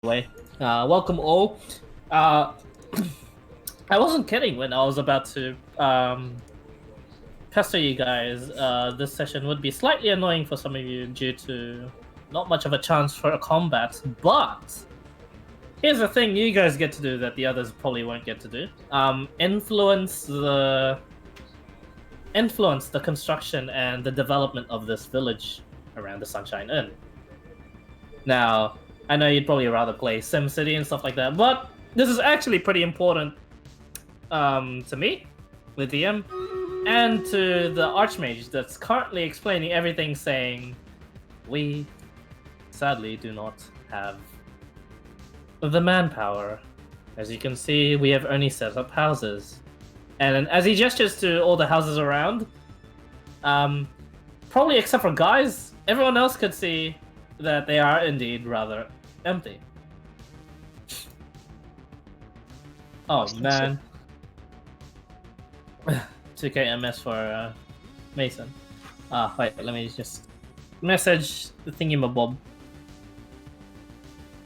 Anyway, welcome all. Uh, I wasn't kidding when I was about to pester you guys. This session would be slightly annoying for some of you due to not much of a chance for a combat, but here's the thing you guys get to do that the others probably won't get to do. Influence the construction and the development of this village around the Sunshine Inn. Now, I know you'd probably rather play SimCity and stuff like that, but this is actually pretty important to me, the DM, and to the Archmage that's currently explaining everything, saying, we sadly do not have the manpower. As you can see, we have only set up houses. And as he gestures to all the houses around, probably except for guys, everyone else could see that they are indeed rather empty. Oh man. 2k MS for Mason. Wait, let me just message the thingy-mabob.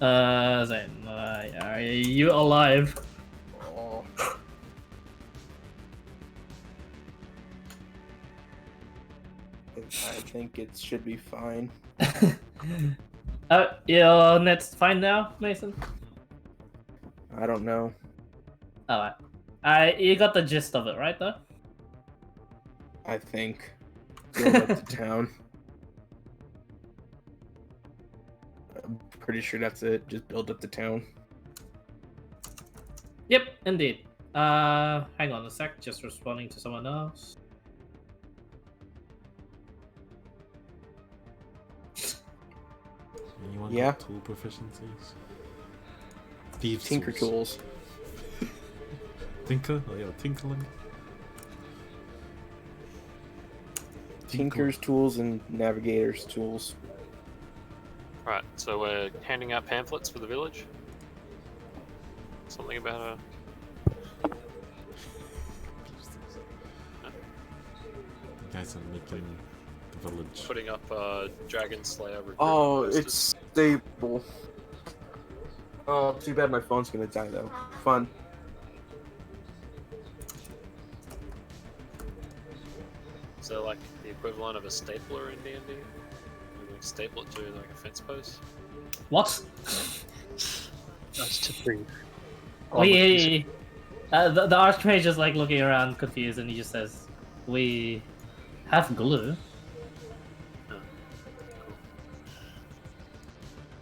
Zane, are you alive? Oh. I think it should be fine. Your net's fine now, Mason? I don't know. Alright. You got the gist of it, right, though? I think. Build up the town. I'm pretty sure that's it. Just build up the town. Yep, indeed. Hang on a sec, just responding to someone else. Anyone Yeah. got tool proficiencies? Thieves Tinker tools. Tinker? Oh yeah, tinkling. Tinker's tools and navigator's tools. Right, so we're handing out pamphlets for the village. Something about You guys are making the village. putting up Dragon Slayer recruitment Oh, posters. it's stable. Oh, too bad my phone's gonna die though. Fun. So like the equivalent of a stapler in D&D? We would staple it to like a fence post. What? That's to breathe. The Archmage is like looking around confused and he just says, we have glue. Cool.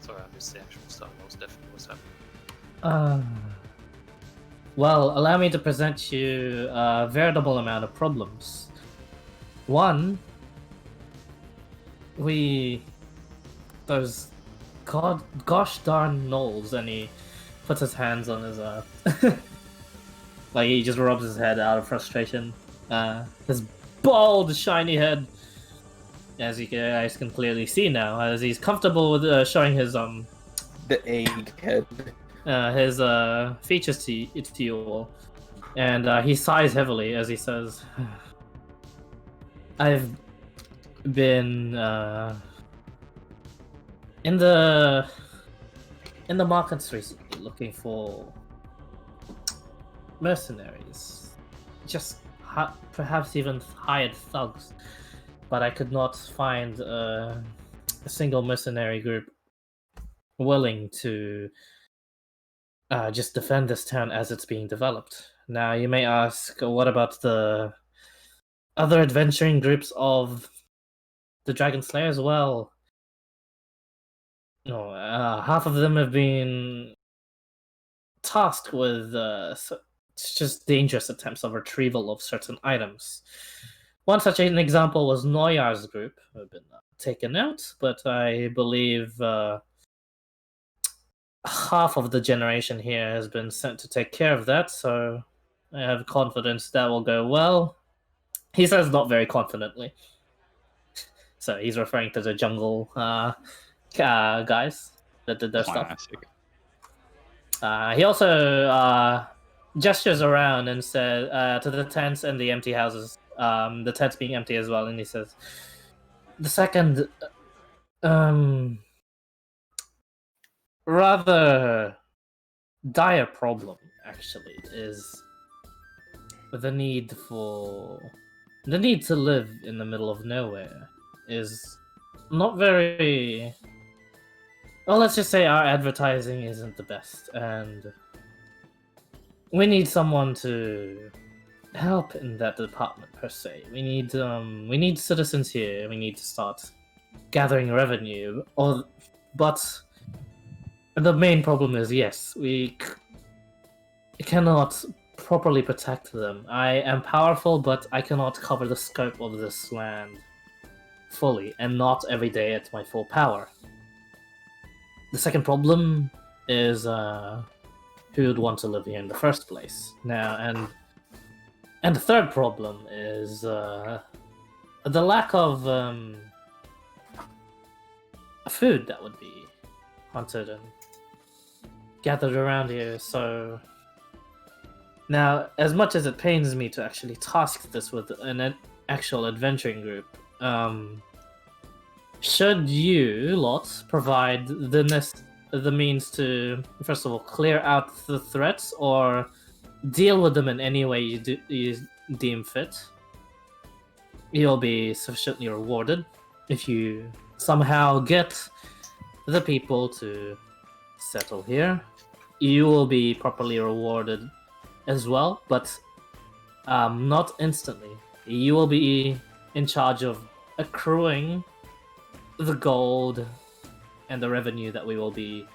Sorry, I missed the actual stuff. I was definitely what's happening. Well, allow me to present you a veritable amount of problems. One, those gosh darn gnolls, and he puts his hands on his like he just rubs his head out of frustration. His bald, shiny head, as you guys can clearly see now, as he's comfortable with showing his The egg head. his features to you all, and he sighs heavily as he says, "I've been in the markets recently looking for mercenaries, just perhaps even hired thugs, but I could not find a single mercenary group willing to just defend this town as it's being developed. Now, you may ask, what about the other adventuring groups of the Dragon Slayers? Well, no, half of them have been tasked with just dangerous attempts of retrieval of certain items. One such an example was Noyar's group, who have been taken out, but I believe half of the generation here has been sent to take care of that, so I have confidence that will go well. He says not very confidently. So he's referring to the jungle guys that did their stuff. He also gestures around and says to the tents and the empty houses, the tents being empty as well, and he says, the second rather dire problem, actually, is the need to live in the middle of nowhere is not very. Well, let's just say our advertising isn't the best, and we need someone to help in that department per se. We need citizens here. We need to start gathering revenue. But the main problem is, yes, we cannot properly protect them. I am powerful, but I cannot cover the scope of this land fully, and not every day at my full power. The second problem is who would want to live here in the first place. Now, and the third problem is the lack of food that would be hunted and gathered around here. So now, as much as it pains me to actually task this with an actual adventuring group, should you lot provide the means to, first of all, clear out the threats or deal with them in any way you deem fit, you'll be sufficiently rewarded. If you somehow get the people to settle here, you will be properly rewarded as well, but not instantly. You will be in charge of accruing the gold and the revenue that we will be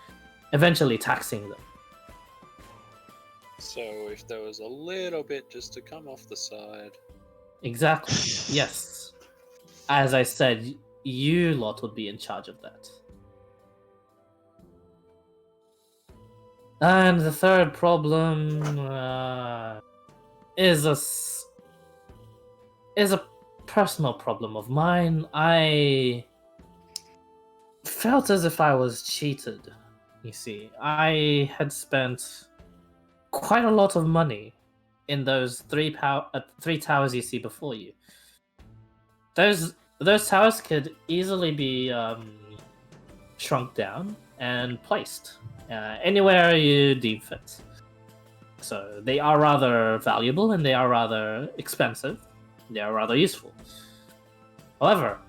eventually taxing them. So if there was a little bit just to come off the side. Exactly. Yes. As I said, you lot would be in charge of that. And the third problem is a personal problem of mine. I felt as if I was cheated. You see, I had spent quite a lot of money in those three towers you see before you. Those towers could easily be shrunk down and placed anywhere you deem fit. So they are rather valuable and they are rather expensive. They are rather useful. However,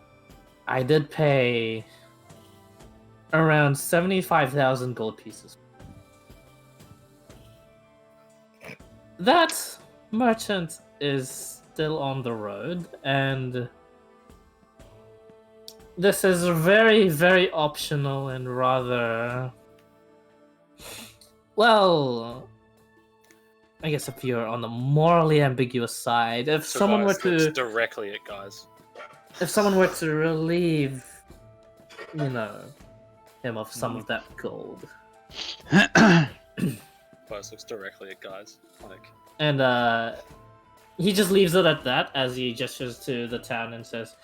I did pay around 75,000 gold pieces. That merchant is still on the road, and this is very, very optional and rather... Well, I guess if you're on the morally ambiguous side, if someone were to directly at guys. If someone were to relieve, him of some of that gold, Guys looks directly at guys. and he just leaves it at that as he gestures to the town and says,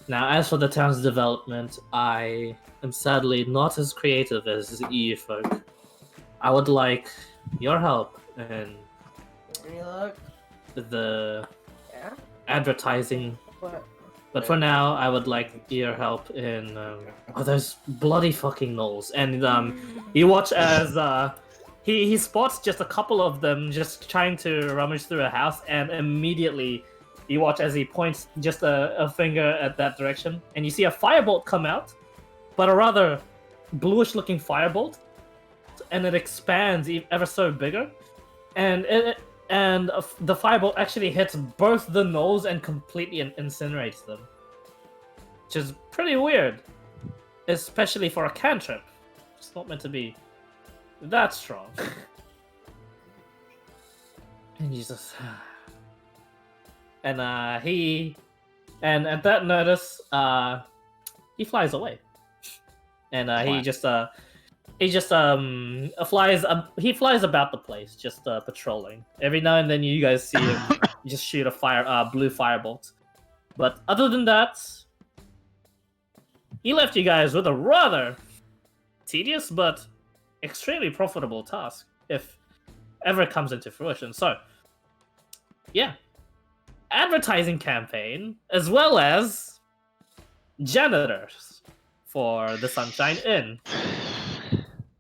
"Now, as for the town's development, I am sadly not as creative as you folk. I would like your help in the advertising. But for now, I would like your help in... those bloody fucking gnolls." And you watch as he spots just a couple of them just trying to rummage through a house, and immediately you watch as he points just a finger at that direction, and you see a firebolt come out, but a rather bluish-looking firebolt, and it expands ever so bigger, and the firebolt actually hits both the gnolls and completely incinerates them, which is pretty weird, especially for a cantrip. It's not meant to be that strong. And Jesus. And at that notice, he flies away, and he flies about the place, just patrolling. Every now and then, you guys see him just shoot a blue firebolt. But other than that, he left you guys with a rather tedious but extremely profitable task, if ever it comes into fruition. So, yeah, advertising campaign as well as janitors for the Sunshine Inn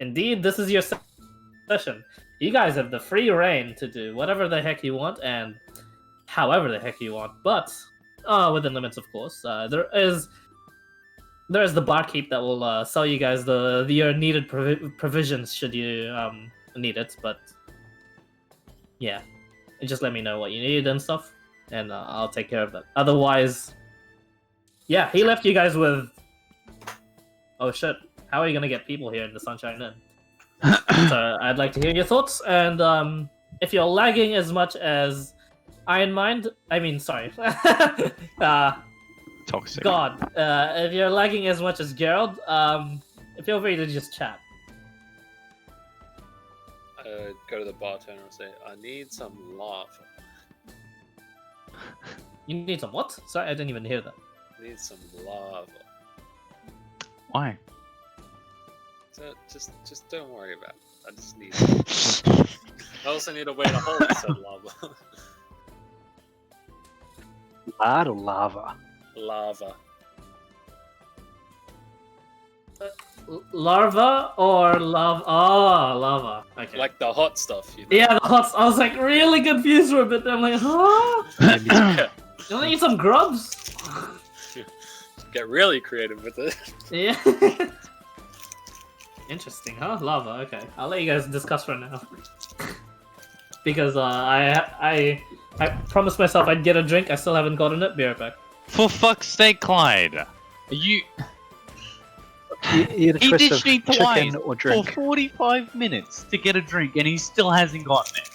indeed, this is your session. You guys have the free reign to do whatever the heck you want and however the heck you want, but within limits, of course. There is the barkeep that will sell you guys your needed provisions should you need it. But yeah, just let me know what you need and stuff, and I'll take care of that. Otherwise, yeah, he left you guys with. Oh shit! How are you gonna get people here in the Sunshine Inn? So I'd like to hear your thoughts, and if you're lagging as much as sorry. Toxic. God, if you're lagging as much as Gerald, feel free to just chat. Go to the bartender and say, I need some lava. You need some what? Sorry, I didn't even hear that. I need some lava. Why? So just don't worry about it. I just need it. I also need a way to hold said lava. Lard or lava? Lava. Larva or lava? Oh, lava. Okay. Like the hot stuff, you know? Yeah, the hot. I was like really confused for a bit. I'm like, huh? Yeah. You want to eat some grubs? Get really creative with it. Yeah. Interesting, huh? Lava. Okay, I'll let you guys discuss for now. Because I promised myself I'd get a drink. I still haven't gotten it. Be right back. For fuck's sake, Clyde! You Eat a he twist ditched of me twice chicken or for drink. 45 minutes to get a drink, and he still hasn't gotten it.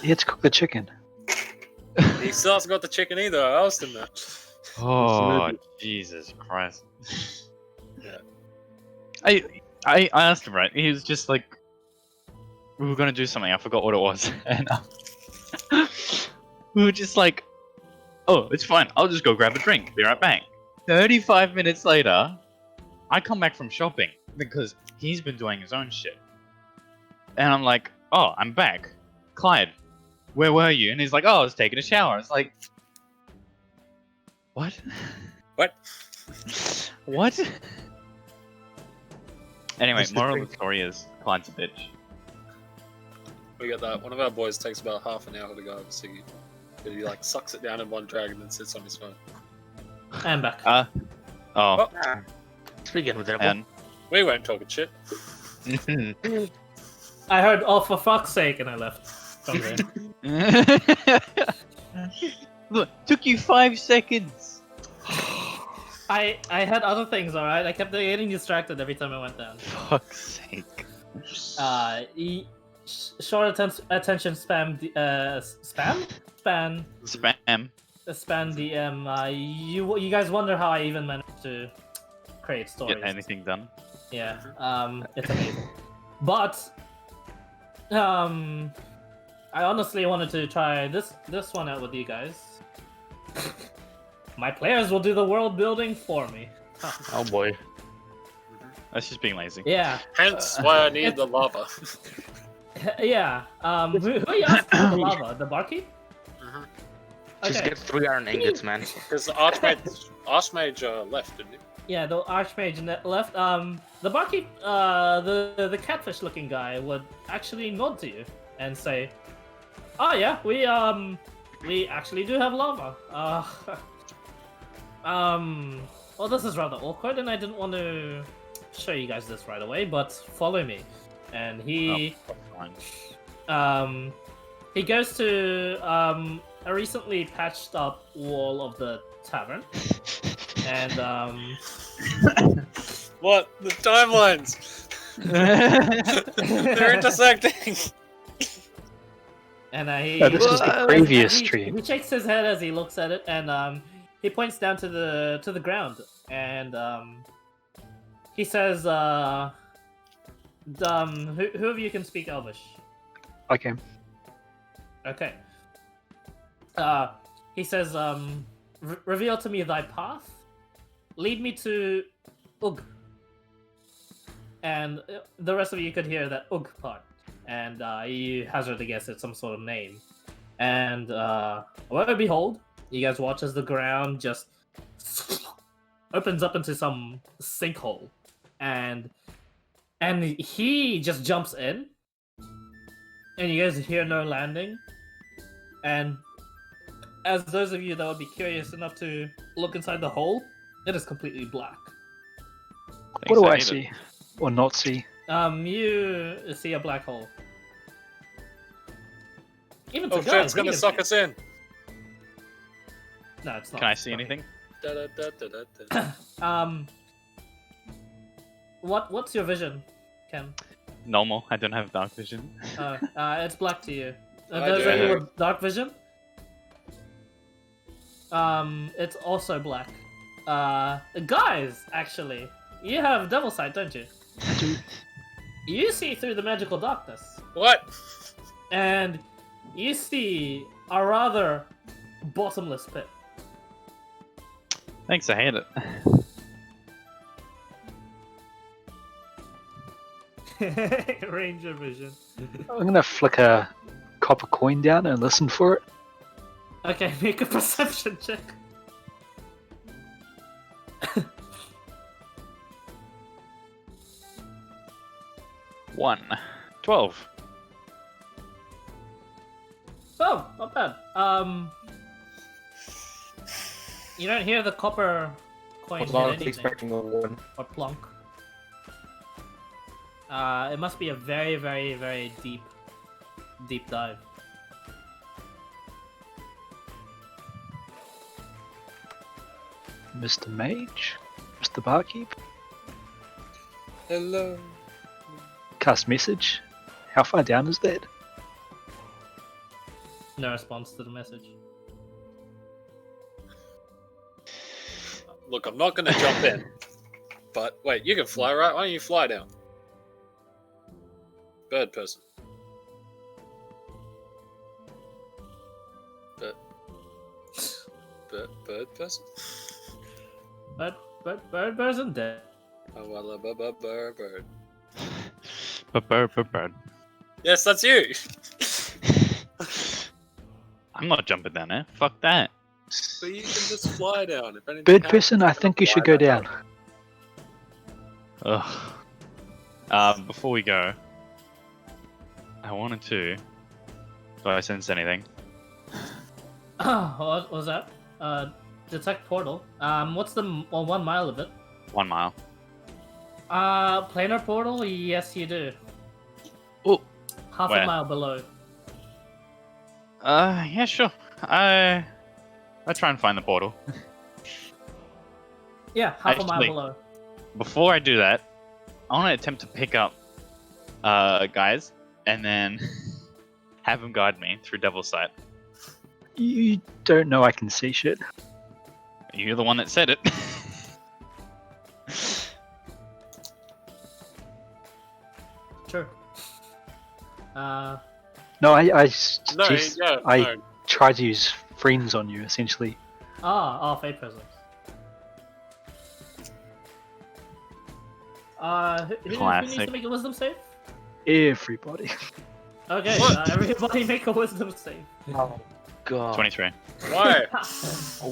He had to cook the chicken. He still hasn't got the chicken either. I asked him that. Oh, Jesus Christ! Yeah. I asked him, right? He was just like, we were gonna do something. I forgot what it was, and we were just like, oh, it's fine. I'll just go grab a drink. Be right back. 35 minutes later, I come back from shopping because he's been doing his own shit, and I'm like, oh, I'm back. Clyde, where were you? And he's like, oh, I was taking a shower. It's like, what? What? What? Anyway, What's the moral of drink? the story is Clyde's a bitch. We got that. One of our boys takes about half an hour to go over Siggy. He like sucks it down in one drag and then sits on his phone. I'm back. Oh, Speaking with and We weren't talking shit. I heard, oh, for fuck's sake, and I left. From there. look, took you 5 seconds. I had other things, alright? I kept getting distracted every time I went down. Fuck's sake. Short attention spam, spam DM. You guys wonder how I even managed to create stories. Get anything done? Yeah, it's amazing. But, I honestly wanted to try this one out with you guys. My players will do the world building for me. Oh boy. That's just being lazy. Yeah. Hence why I need the lava. Yeah. Who are you asking for the lava? The barkeep? Just Okay. get 3 iron ingots, man. Because the Archmage left, didn't he? Yeah, the Archmage left. The barkeep, the catfish-looking guy would actually nod to you and say, "Oh yeah, we actually do have lava. Well, this is rather awkward, and I didn't want to show you guys this right away, but follow me." And he, he goes to a recently patched up wall of the tavern, and What? The timelines! They're intersecting! and he. This is the previous stream. He shakes his head as he looks at it, and he points down to the ground, and he says, who of you can speak Elvish? Okay. Okay. He says, reveal to me thy path. Lead me to Ugg. And the rest of you could hear that Ugg part. And you hazard a guess at some sort of name. And lo and behold, you guys watch as the ground just opens up into some sinkhole. And and he just jumps in, and you guys hear no landing. And as those of you that would be curious enough to look inside the hole, it is completely black. What do I hate it. see? Or not see? You see a black hole. Even Oh to shit, guys, it's gonna even- suck us in. No, it's not. Can I see Okay. anything? Da-da-da-da-da-da. What's your vision, Ken? Normal. I don't have dark vision. It's black to you. I Those of do. you with dark vision, it's also black. Guys, actually, you have devil sight, don't you? You see through the magical darkness, What? and you see a rather bottomless pit. Thanks, I hate it. Ranger vision. I'm gonna flick a copper coin down and listen for it. Okay, make a perception check. 1. 12. Oh, not bad. You don't hear the copper coin I was hit honestly anything expecting a 1. or plunk. It must be a very, very, very deep dive. Mr. Mage? Mr. Barkeep? Hello. Cast message? How far down is that? No response to the message. Look, I'm not gonna jump in. But wait, you can fly, right? Why don't you fly down? Bird person. Bird person? Bird person dead. Oh, well, bird. Bird. Yes, that's you. I'm not jumping down there. Fuck that. But you can just fly down. If anything Bird happens, person, I you're think gonna you should fly go down. Ugh. Before we go, I wanted to. Do I sense anything? What was that? Detect portal. What's the 1 mile of it? 1 mile. Planar portal? Yes, you do. Oh. Half Where? a mile below. Yeah, sure. I try and find the portal. Yeah, half a mile Actually- below. Before I do that, I want to attempt to pick up guys and then have them guide me through Devil's Sight. You don't know I can see shit. You're the one that said it. Sure. No, I No, suggest yeah, I no. try to use friends on you, essentially. Fate prisms. Who needs Classic. to make a wisdom save? Everybody. Okay, What? everybody make a wisdom save. Oh god. 23. Why?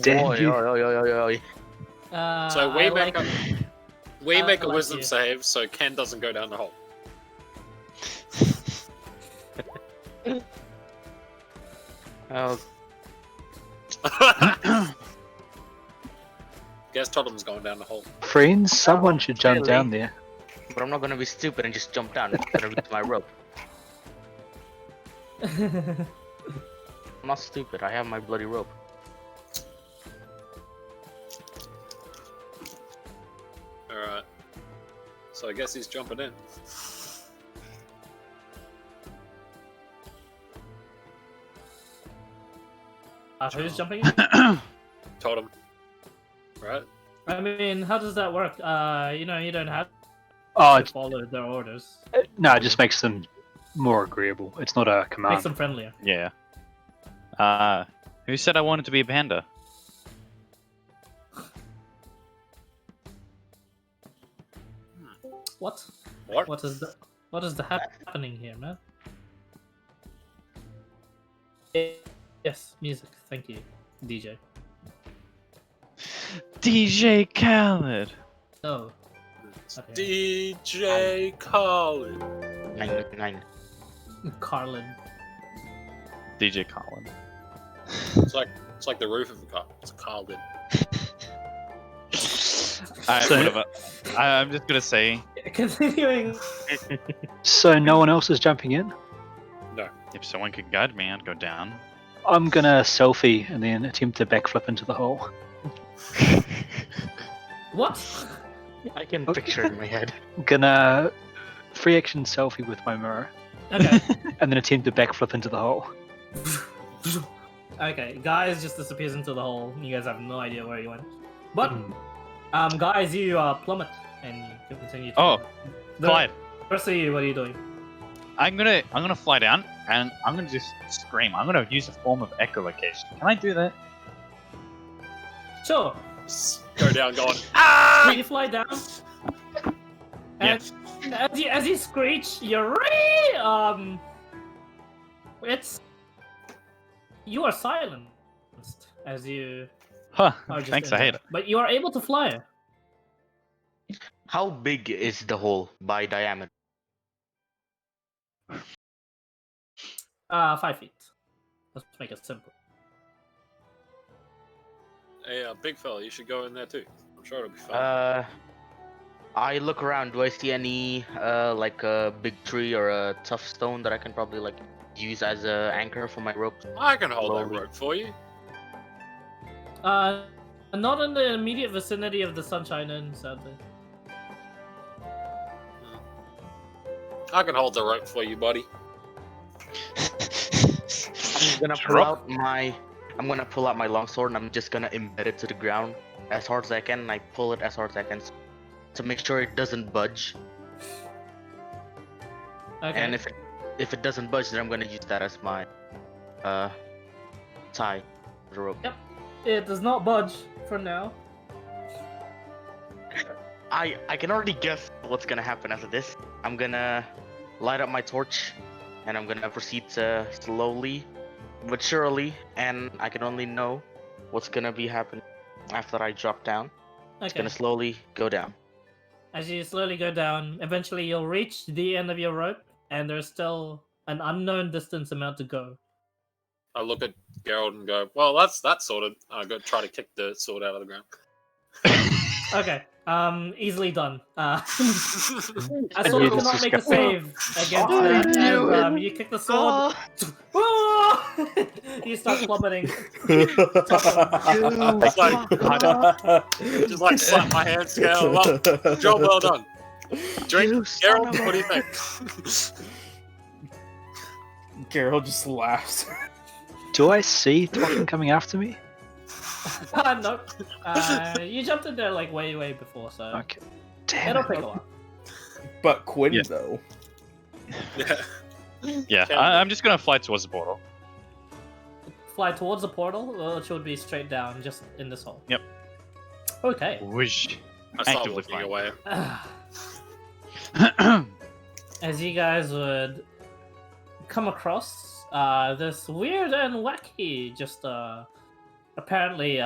Damn Oi, you. oi, oi, oi, oi. So I we like- make a like wisdom you. save so Ken doesn't go down the hole. Oh, Guess Totem's going down the hole. Friends, someone should jump really? down there. but I'm not gonna be stupid and just jump down. Gotta reach my rope. I'm not stupid. I have my bloody rope. Alright. So I guess he's jumping in. Who's jumping in? Totem. Right? I mean, how does that work? You don't have Oh, to follow their orders. no, it just makes them more agreeable. It's not a Makes command. them friendlier. Yeah. Who said I wanted to be a panda? What? What? What is the happening here, man? Yes, music. Thank you, DJ. DJ Khaled. So, It's Okay. DJ Colin. 999. Carlin. DJ Colin. It's like the roof of a car. It's Colin. Alright, So- whatever. I'm just gonna say, Continuing. So no one else is jumping in? if someone could guide me, I'd go down. I'm gonna selfie and then attempt to backflip into the hole. What? I can picture it in my head. Gonna free action selfie with my mirror Okay. and then attempt to backflip into the hole. Okay. Guys just disappears into the hole. You guys have no idea where he went. But, guys, you plummet and you continue to. Oh, Clyde, First of you, what are you doing? I'm gonna fly down and I'm gonna just scream. I'm gonna use a form of echolocation. Can I do that? Sure. Just go down going, You fly down. And as you screech, you're it's you are silenced as you Huh. are just Thanks, in I hate there. it. But you are able to fly. How big is the hole by diameter? 5 feet. Let's make it simple. hey, big fella, you should go in there too. I'm sure it'll be fun. I look around. Do I see any like a big tree or a tough stone that I can probably like use as a anchor for my rope? I can hold that slowly. rope for you. Not in the immediate vicinity of the Sunshine Inn, sadly. I can hold the rope for you, buddy. I'm gonna pull out my longsword and I'm just gonna embed it to the ground as hard as I can, and I pull it as hard as I can to make sure it doesn't budge. Okay. And if it doesn't budge, then I'm gonna use that as my tie to the rope. Yep. It does not budge for now. I can already guess what's gonna happen after this. I'm gonna light up my torch, and I'm gonna proceed to slowly but surely, and I can only know what's gonna be happening after I drop down. It's Okay. gonna slowly go down. As you slowly go down, eventually you'll reach the end of your rope, and there's still an unknown distance amount to go. I look at Geralt and go, well, that's sorted. I go try to kick the sword out of the ground. Okay. Easily done. I And sort you of cannot just make a go- save against that, and you kick the sword. You start plummeting. Just like slap my hands together. Well, job well done. Drink, Geralt. What do you think? Geralt just laughs. Do I see Thorfinn coming after me? No. You jumped in there like way before, so Okay. Damn it'll it. take a while. But Quinn, Yeah. though. Yeah. Yeah, I'm just gonna fly towards the portal. Fly towards the portal, or it should be straight down, just in this hole. Yep. Okay. Whoosh. I start Actively walking fine. away. As you guys would come across this weird and wacky, just apparently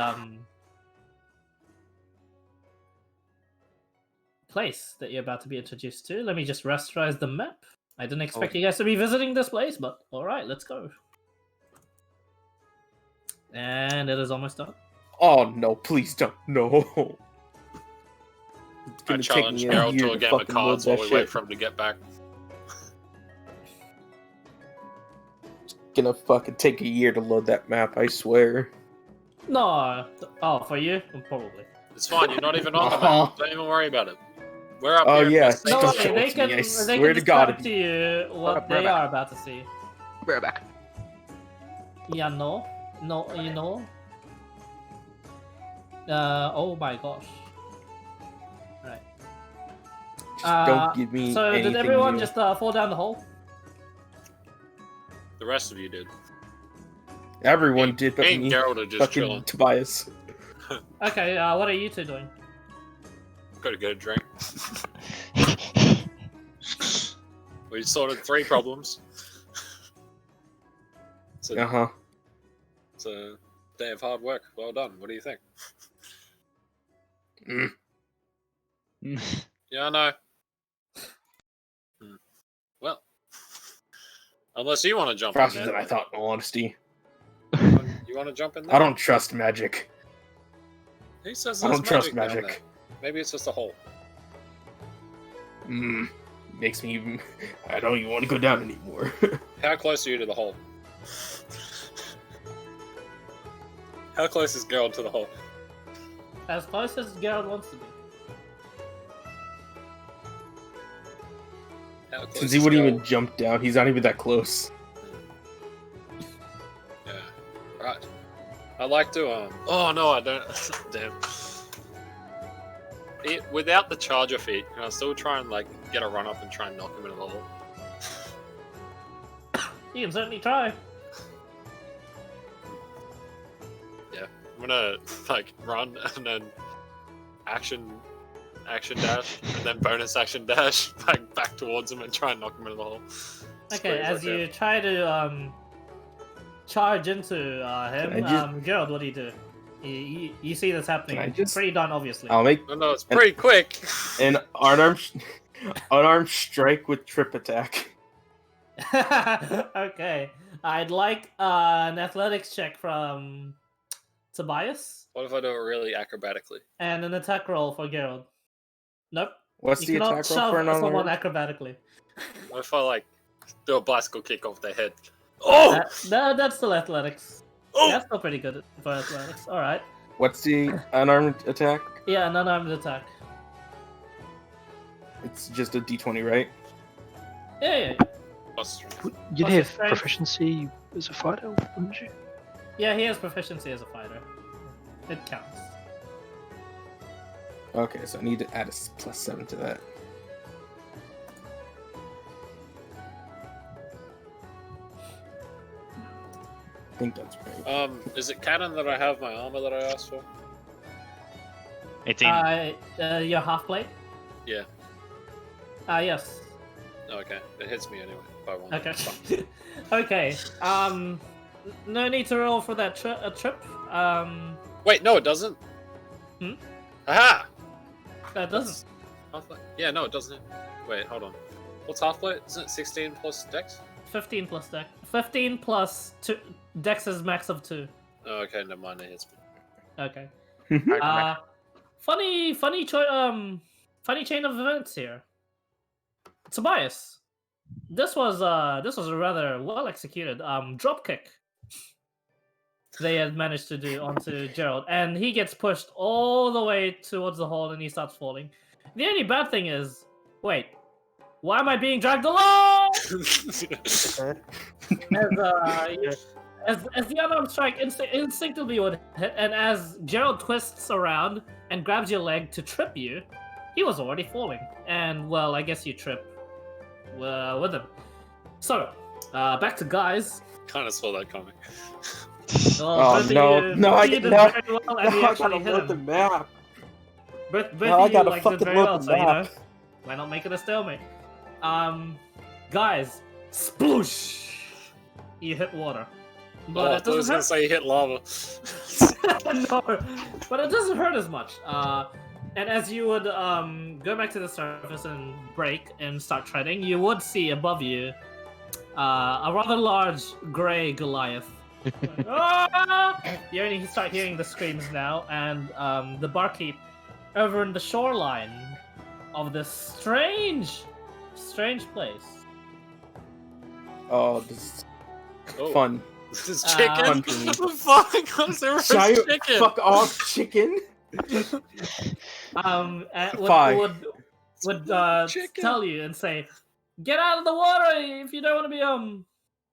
place that you're about to be introduced to. Let me just rasterize the map. I didn't expect you guys to be visiting this place, but alright, let's go. And it is almost done. Oh no, please don't. No. It's I gonna take challenge me a Geralt year to a to game of fucking load cards while that we wait shit. for him to get back. Gonna fucking take a year to load that map, I swear. No. Oh, for you? Probably. It's fine, you're not even on the Uh-huh. map. Don't even worry about it. We're up Oh, here. yeah. investing. No, Don't okay, show they it to can, me, I they swear can to describe God. to you what We're they back. are about to see. We're back. Yeah, no, you know. Oh my gosh. Right. Just don't give me So anything did everyone new. just fall down the hole? The rest of you did. Everyone did, but Me and me. Geralt are just Fucking chilling. Tobias. Okay, what are you two doing? Gotta get a drink. We sorted 3 problems. Uh-huh. It's a day of hard work. Well done. What do you think? Yeah, I know. Well, unless you want to jump Faster in than there. I thought, in all honesty. You want to jump in there? I don't trust magic. He says I there's don't trust down there. magic. Maybe it's just a hole. Makes me even... I don't even want to go down anymore. How close are you to the hole? How close is Geralt to the hole? As close as Geralt wants to be. How close Since he is wouldn't Geralt? even jump down, he's not even that close. Yeah. Right. I like to Oh no, I don't. Damn. Without the charger feat, can I still try and like get a run up and try and knock him into the hole? You can certainly try. Yeah. I'm gonna like run and then action dash and then bonus action dash back towards him and try and knock him into the hole. Okay, as you try to charge into him, Can I just- Gerald, what do you do? You see this happening Can I just- pretty darn obviously. I'll make No, it's pretty quick. an unarmed strike with trip attack. Okay, I'd like an athletics check from Tobias What if I do it really acrobatically? and an attack roll for Gerald. Nope. What's You the cannot attack roll shove for an someone unarmed? acrobatically. What if I like do a bicycle kick off their head? Oh! That's still athletics. Oh! That's still pretty good for athletics. All right. What's the unarmed attack? Yeah, an unarmed attack. It's just a d20, right? Yeah. Plus strength. You'd What's your have strength? proficiency as a fighter, wouldn't you? Yeah, he has proficiency as a fighter. It counts. Okay, so I need to add a +7 to that. I think that's right. Is it canon that I have my armor that I asked for? It's in. Your half plate? Yeah. Yes. Okay, it hits me anyway by one. Okay. Fine. Okay. No need to roll for that trip. Wait, no, it doesn't. Hmm? Aha! That doesn't. Half-plate? Yeah, no, it doesn't. Wait, hold on. What's half plate? Isn't it 16 plus dex? 15 plus dex. 15 plus 2. Dex is max of 2. Oh, okay, never mind. It hits me. Okay. Alright, Funny chain of events here. Tobias, this was a rather well executed drop kick they had managed to do onto Gerald, and he gets pushed all the way towards the hole and he starts falling. The only bad thing is, wait, why am I being dragged along? As the unarmed strike instinctively would hit, and as Gerald twists around and grabs your leg to trip you, he was already falling. And, well, I guess you trip with him. So, back to guys. Kind of saw that coming. Well, Oh, both of no. you No, I did did not. very well, and you I actually gotta hit load the him. map. Both No, I of you gotta did fucking very load well, the so, map. why not make it a stalemate? Guys, sploosh! You hit water. But I it thought I was doesn't gonna hurt. say you hit lava. No, but it doesn't hurt as much. And as you would go back to the surface and break and start treading, you would see above you a rather large gray Goliath. Ah! You only start hearing the screams now, and the barkeep over in the shoreline of this strange place. Oh, this is Oh, fun. This is chicken. Fun for me. What the fuck? What's there with Giant chicken? fuck off chicken. Fine. Would Chicken. tell you and say, "Get out of the water if you don't want to be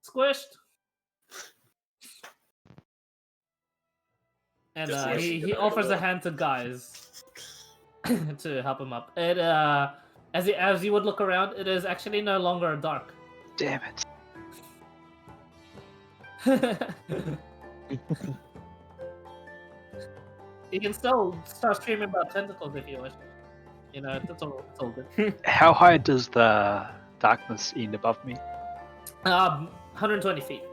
squished." And Just he get out of offers the a hand to guys to help him up. It as you would look around, it is actually no longer dark. Damn it. You can still start screaming about tentacles if you wish. You know, it's all good. How high does the darkness end above me? 120 feet.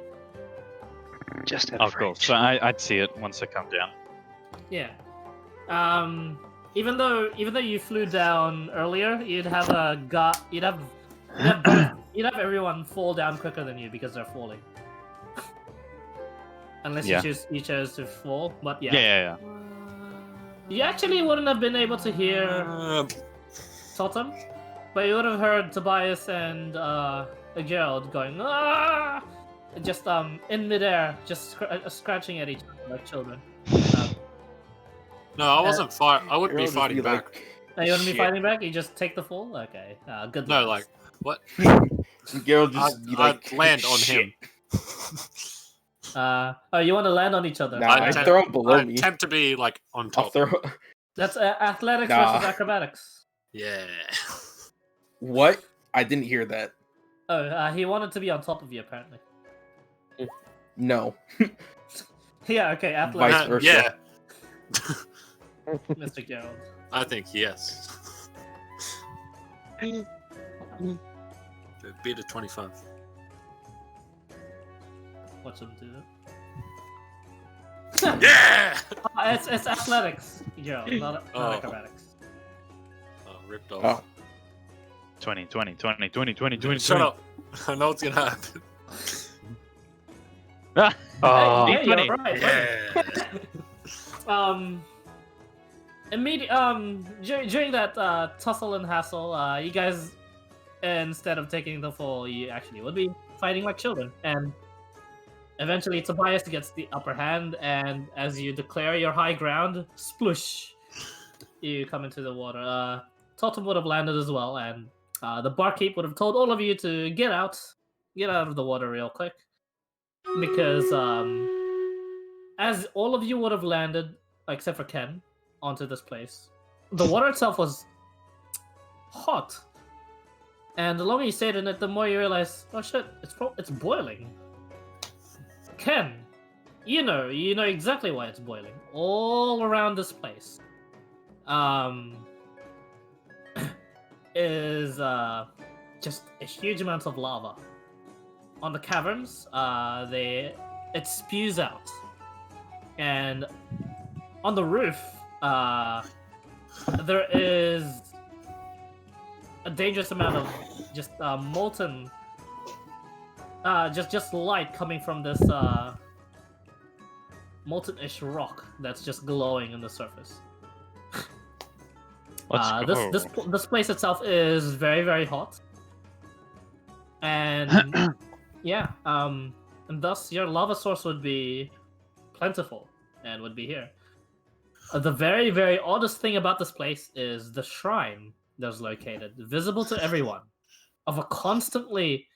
Just out Oh, of cool. range. So I'd see it once I come down. Yeah. even though you flew down earlier, you'd have everyone fall down quicker than you because they're falling. Unless Yeah. you chose to fall, but yeah. Yeah. You actually wouldn't have been able to hear Totem, but you would have heard Tobias and Gerald going "Ah!" just in midair, just scratching at each other like children. No, I wasn't I wouldn't be Gerald just fighting back. like, You wouldn't be "Shit." fighting back. You just take the fall. Okay. Good. No, luck. like what? Gerald just be like, I'd land on "Shit." him. You want to land on each other? Nah, I'd I te- throw him below I'd me. attempt to be like on I'll top. throw. That's athletics Nah. versus acrobatics. Yeah. What? I didn't hear that. Oh, he wanted to be on top of you apparently. No. Yeah. Okay. Athletics, Vice versa. Yeah, Mr. Gerald. I think yes. Beat a 25. Watch him do it. Yeah! It's athletics, Gerald, not Oh. acrobatics. Oh, ripped off. Oh. 20. Shut up. I know what's gonna happen. Ah, Oh, Hey, yeah, 20. you're right. During that tussle and hassle, you guys, instead of taking the fall, you actually would be fighting like children. And eventually, Tobias gets the upper hand, and as you declare your high ground, sploosh, you come into the water. Totem would have landed as well, and the barkeep would have told all of you to get out of the water real quick, because as all of you would have landed, except for Ken, onto this place, the water itself was hot, and the longer you stayed in it, the more you realize, oh shit, it's boiling. Ken, you know exactly why it's boiling. All around this place, is just a huge amount of lava. On the caverns, it spews out, and on the roof, there is a dangerous amount of just molten, just light coming from this molten-ish rock that's just glowing in the surface. Let's go. This place itself is very, very hot, and yeah, and thus your lava source would be plentiful and would be here. The very, very oddest thing about this place is the shrine that's located, visible to everyone, of a constantly,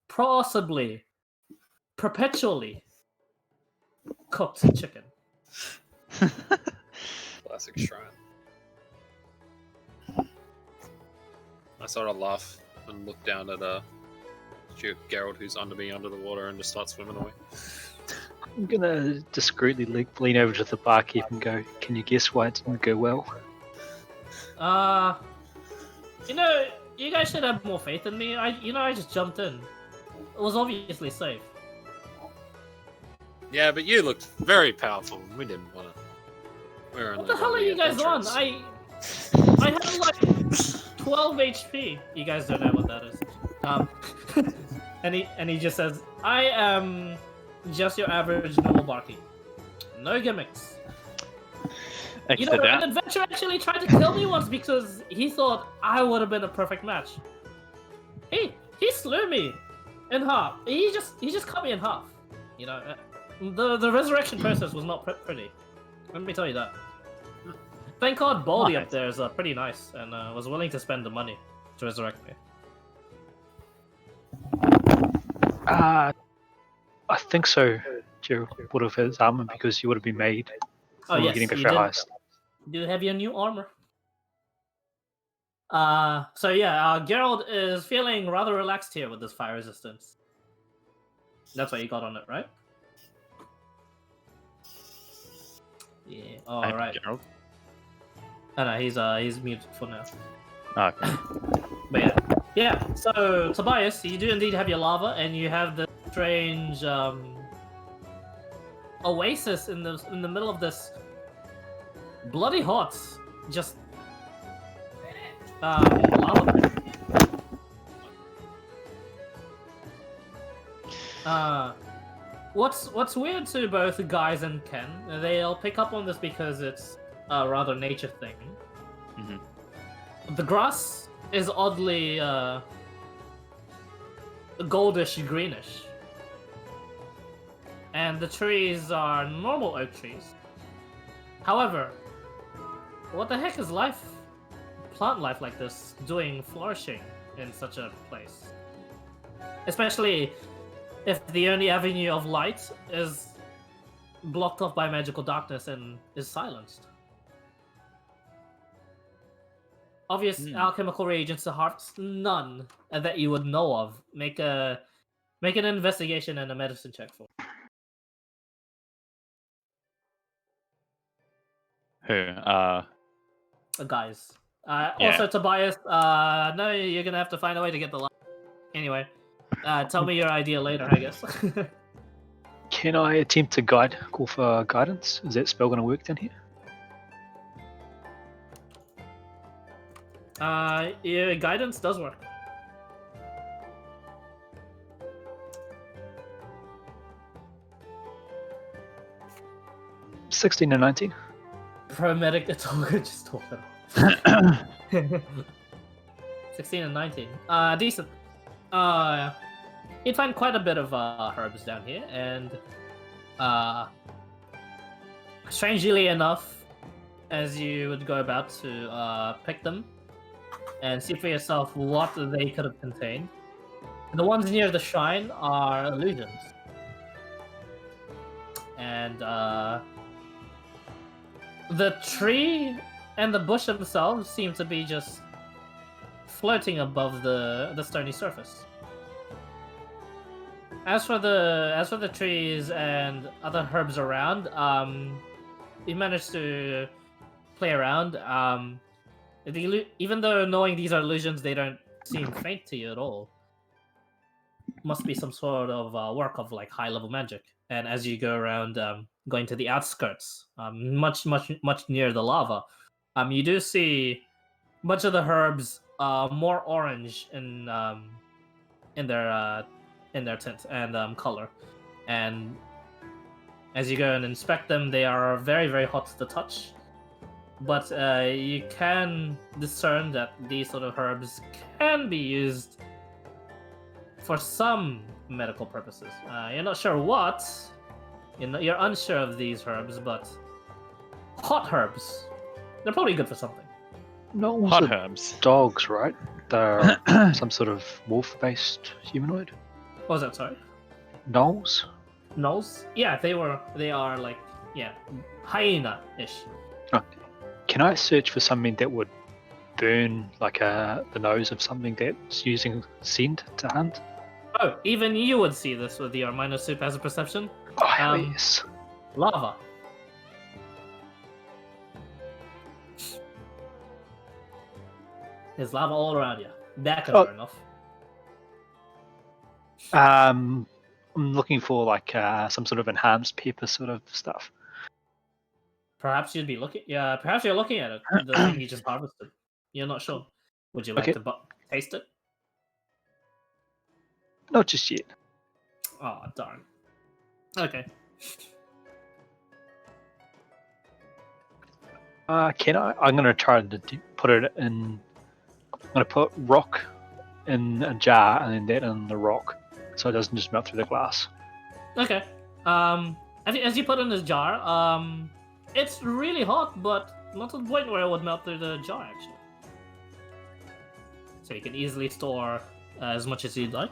possibly, perpetually cooked chicken. Classic shrine. I sort of laugh and look down at Gerald, who's under me under the water, and just start swimming away. I'm gonna discreetly lean over to the barkeep and go, "Can you guess why it didn't go well?" You guys should have more faith in me. I just jumped in. It was obviously safe. Yeah, but you looked very powerful. We didn't want to. What the hell are you guys on? I have like 12 HP. You guys don't know what that is. And he just says, "I am just your average normal barkeep. No gimmicks." Thanks You for know, that. an adventurer actually tried to kill me once because he thought I would have been a perfect match. He slew me in half. He just cut me in half. You know, the resurrection process was not pretty. Let me tell you that. Thank God Baldy up there is pretty nice and was willing to spend the money to resurrect me. I think so. Gerald would have his armor because you would have been made. Oh when yes, getting you a fair did. heist. You have your new armor. So yeah, Gerald is feeling rather relaxed here with this fire resistance. That's why you got on it, right? Yeah. All Hey, right. Gerald. Oh, no, he's muted for now. Oh, okay. But yeah. So Tobias, you do indeed have your lava, and you have the strange oasis in the middle of this bloody hot just lava. What's weird to both Guys and Ken, they'll pick up on this because it's a rather nature thing. Mhm. The grass is oddly goldish greenish, and the trees are normal oak trees. However, what the heck is plant life like this doing flourishing in such a place? Especially if the only avenue of light is blocked off by magical darkness and is silenced. Obvious alchemical reagents to harvest? None that you would know of. Make an investigation and a medicine check for. Who? Guys. Yeah. Also, Tobias, no, you're gonna have to find a way to get the light. Anyway, tell me your idea later, I guess. Can I attempt to call for guidance? Is that spell going to work down here? Your guidance does work. — 16 and 19. Paramedic, it's all good, just talk it off. 16 and 19. Decent. You'd find quite a bit of herbs down here, and strangely enough, as you would go about to pick them and see for yourself what they could have contained, the ones near the shrine are illusions. And the tree and the bush themselves seem to be just floating above the stony surface. As for the trees and other herbs around, you managed to play around. Even though knowing these are illusions, they don't seem faint to you at all. Must be some sort of work of like high level magic. And as you go around, going to the outskirts, much near the lava, you do see much of the herbs more orange in their tint and color. And as you go and inspect them, they are very, very hot to the touch. But you can discern that these sort of herbs can be used for some medical purposes. You're not sure what. You're unsure of these herbs, but hot herbs. They're probably good for something. Gnolls Hot are herbs. dogs, right? They're some sort of wolf-based humanoid. What was that? Sorry. Gnolls? Gnolls? Yeah, they are like, yeah, hyena-ish. Okay. Can I search for something that would burn like the nose of something that's using scent to hunt? Oh, even you would see this with your minor soup as a perception. Oh, hell yes. Lava. There's lava all around you. That can burn off. I'm looking for like some sort of enhanced pepper sort of stuff. Perhaps you'd be looking. Yeah, perhaps you're looking at it. The thing you just harvested. You're not sure. Would you like Okay. to taste it? Not just yet. Oh, darn. Okay. Can I? I'm gonna try to put it in. I'm gonna put rock in a jar and then that in the rock, so it doesn't just melt through the glass. Okay. As you put it in this jar, it's really hot, but not to the point where it would melt through the jar, actually. So you can easily store as much as you'd like.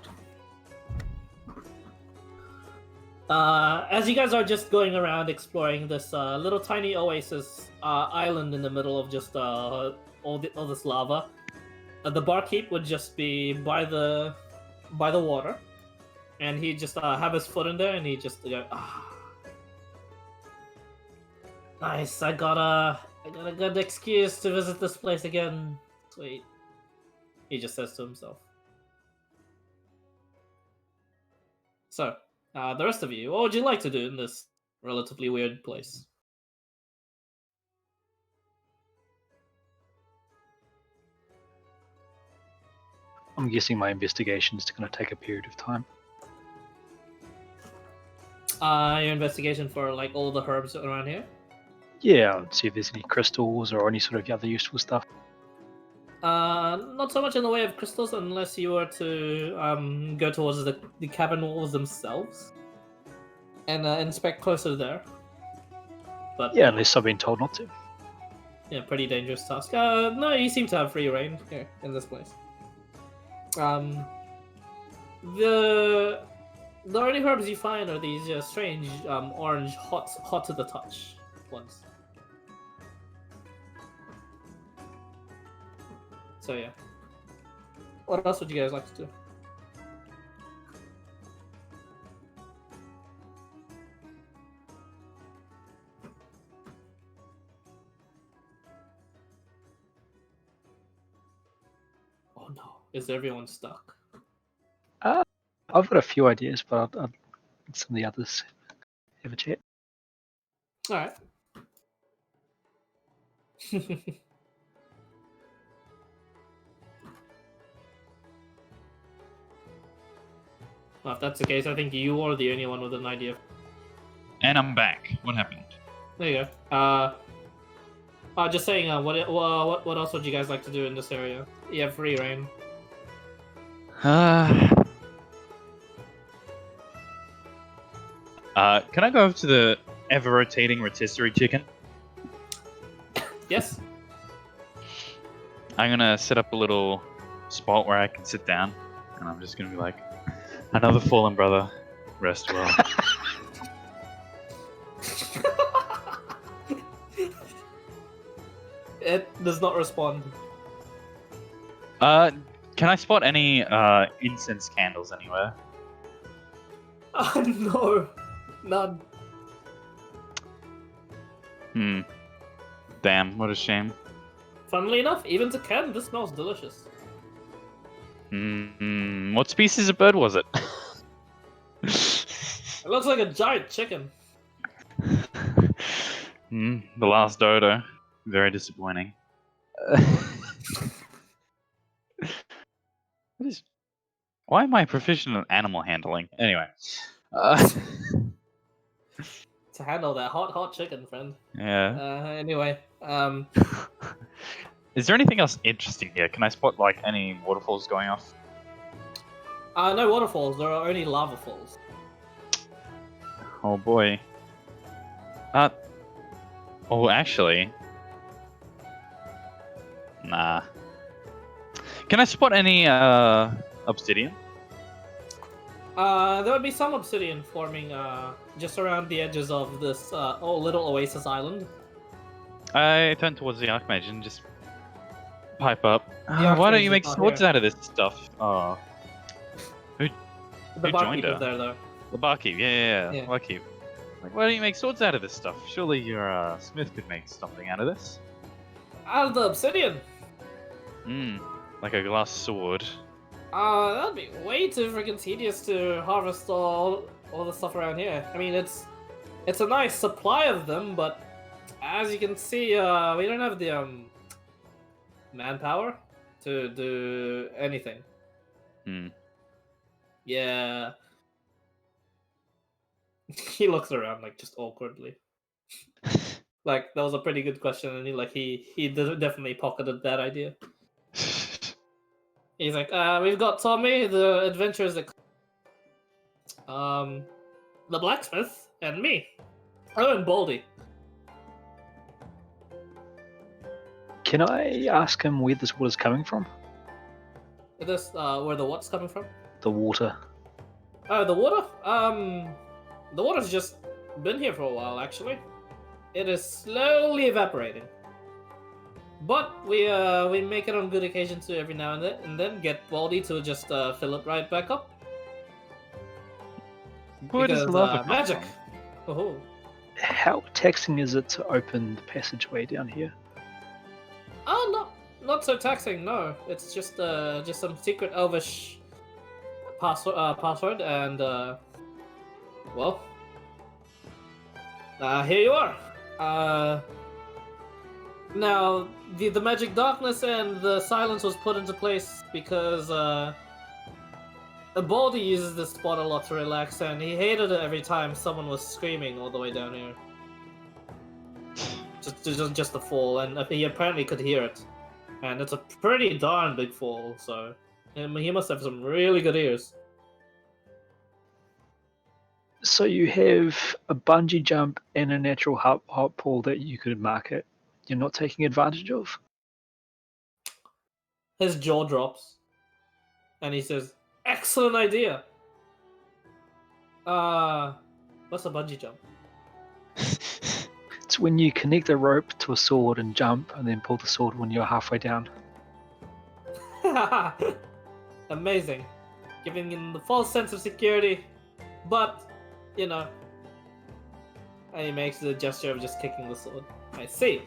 As you guys are just going around exploring this little tiny oasis island in the middle of just all this lava, the barkeep would just be by the water, and he'd just have his foot in there, and he'd just go, nice. I got a good excuse to visit this place again. Sweet. He just says to himself. So, the rest of you, what would you like to do in this relatively weird place? I'm guessing my investigation is going to take a period of time. Your investigation for like all the herbs around here. Yeah, I'll see if there's any crystals or any sort of other useful stuff. Not so much in the way of crystals, unless you were to go towards the cabin walls themselves and inspect closer there. But Yeah, unless I've been told not to. yeah, pretty dangerous task. No, you seem to have free reign here in this place. The only herbs you find are these strange orange, hot to the touch ones. So yeah. What else would you guys like to do? Oh no, is everyone stuck? I've got a few ideas, but I'll let some of the others have a chat. Alright. Well, if that's the case, I think you are the only one with an idea. And I'm back. What happened? There you go. Just saying, what else would you guys like to do in this area? You have free reign. Can I go over to the ever-rotating rotisserie chicken? Yes? I'm gonna set up a little spot where I can sit down, and I'm just gonna be like, another fallen brother, rest well. It does not respond. Can I spot any incense candles anywhere? No. None. Damn, what a shame. Funnily enough, even to Ken, this smells delicious. What species of bird was it? It looks like a giant chicken. The last dodo. Very disappointing. Why am I proficient in animal handling? Anyway. To handle that hot chicken, friend. Yeah. Anyway, Is there anything else interesting here? Can I spot like any waterfalls going off? no waterfalls. There are only lava falls. Oh boy. Oh, actually. Nah. Can I spot any obsidian? There would be some obsidian forming just around the edges of this little oasis island. I turn towards the Archmage and just pipe up. Archmage Why don't you is make not swords here. out of this stuff? Oh. The Who barkeep joined is her? there though. The barkeep, yeah. Yeah. Barkeep. Like, why don't you make swords out of this stuff? Surely your smith could make something out of this. Out of the obsidian. Like a glass sword. That'd be way too freaking tedious to harvest all the stuff around here. I mean, it's a nice supply of them, but as you can see, we don't have the manpower to do anything. Yeah. He looks around like just awkwardly. Like that was a pretty good question, and he definitely pocketed that idea. He's like, we've got Tommy, the adventurers, the blacksmith, and me. Oh, and Baldy. Can I ask him where this water's coming from? This, where the what's coming from? The water. Oh, the water? The water's just been here for a while, actually. It is slowly evaporating. But we make it on good occasion to every now and then get Baldy to just fill it right back up. Where does Because, lava come magic. from? Oh. How taxing is it to open the passageway down here? Not so taxing. No, it's just some secret elvish password, and well, here you are. Now, the magic darkness and the silence was put into place because Baldy uses this spot a lot to relax, and he hated it every time someone was screaming all the way down here. Just a fall, and he apparently could hear it. And it's a pretty darn big fall, so he must have some really good ears. So you have a bungee jump and a natural hop pool that you could market. You're not taking advantage of? His jaw drops, and he says, "Excellent idea. What's a bungee jump?" It's when you connect a rope to a sword and jump, and then pull the sword when you're halfway down. Amazing, giving him the false sense of security, but you know, and he makes the gesture of just kicking the sword. I see.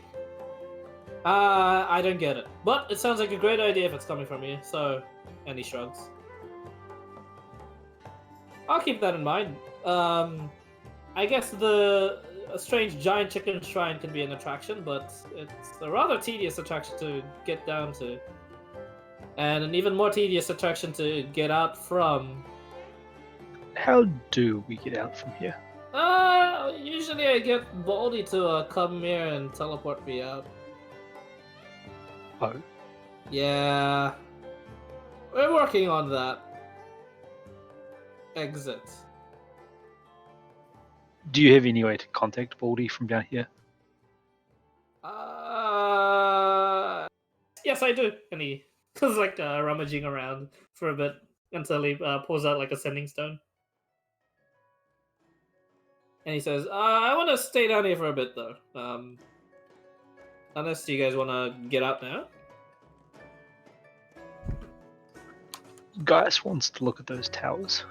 I don't get it, but it sounds like a great idea if it's coming from you. So, and he shrugs. I'll keep that in mind. I guess a strange giant chicken shrine can be an attraction, but it's a rather tedious attraction to get down to. And an even more tedious attraction to get out from. How do we get out from here? Usually I get Baldy to come here and teleport me out. Oh. Yeah. We're working on that. Exit. Do you have any way to contact Baldy from down here? Yes, I do. And he goes like rummaging around for a bit until he pulls out like a sending stone. And he says, I want to stay down here for a bit though. Unless you guys want to get out now. Gaius wants to look at those towers.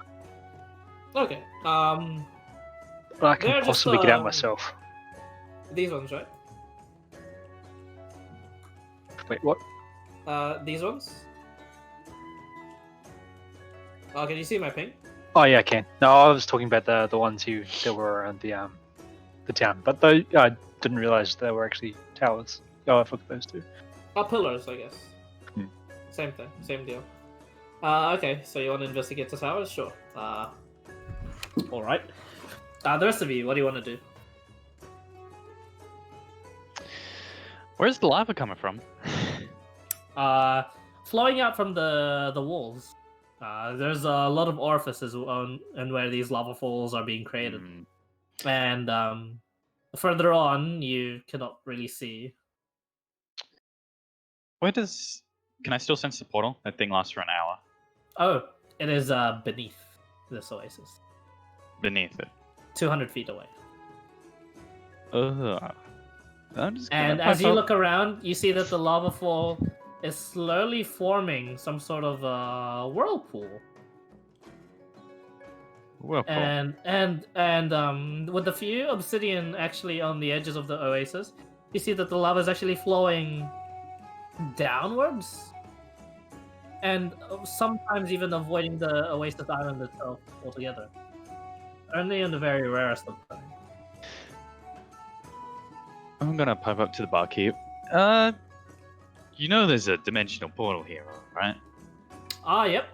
Okay. But I can They're just, possibly get out myself. These ones, right? Wait, what? These ones? Oh, can you see my ping? Oh yeah, I can. No, I was talking about the ones that were around the town. But I didn't realize they were actually towers. Oh, I forgot those two. Oh, pillars, I guess. Hmm. Same thing, same deal. Okay, so you want to investigate the towers? Sure. Alright. The rest of you, what do you want to do? Where's the lava coming from? Flowing out from the walls. There's a lot of orifices and where these lava falls are being created. And further on, you cannot really see. Where does... Can I still sense the portal? That thing lasts for an hour. Oh, it is beneath this oasis. Beneath it. 200 feet away. I'm just And as you look around, you see that the lava fall is slowly forming some sort of whirlpool. Whirlpool. And with a few obsidian actually on the edges of the oasis, you see that the lava is actually flowing downwards, and sometimes even avoiding the oasis island itself altogether. Only in the very rarest of times. I'm gonna pipe up to the barkeep. You know there's a dimensional portal here, right? Ah, yep.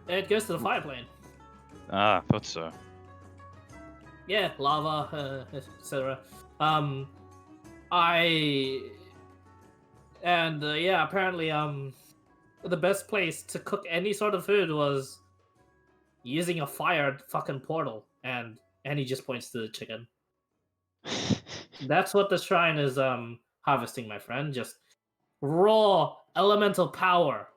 It goes to the fire plane. Ah, I thought so. Yeah, lava, etc. Apparently, the best place to cook any sort of food was using a fired fucking portal, and he just points to the chicken. That's what the shrine is harvesting, my friend. Just raw elemental power.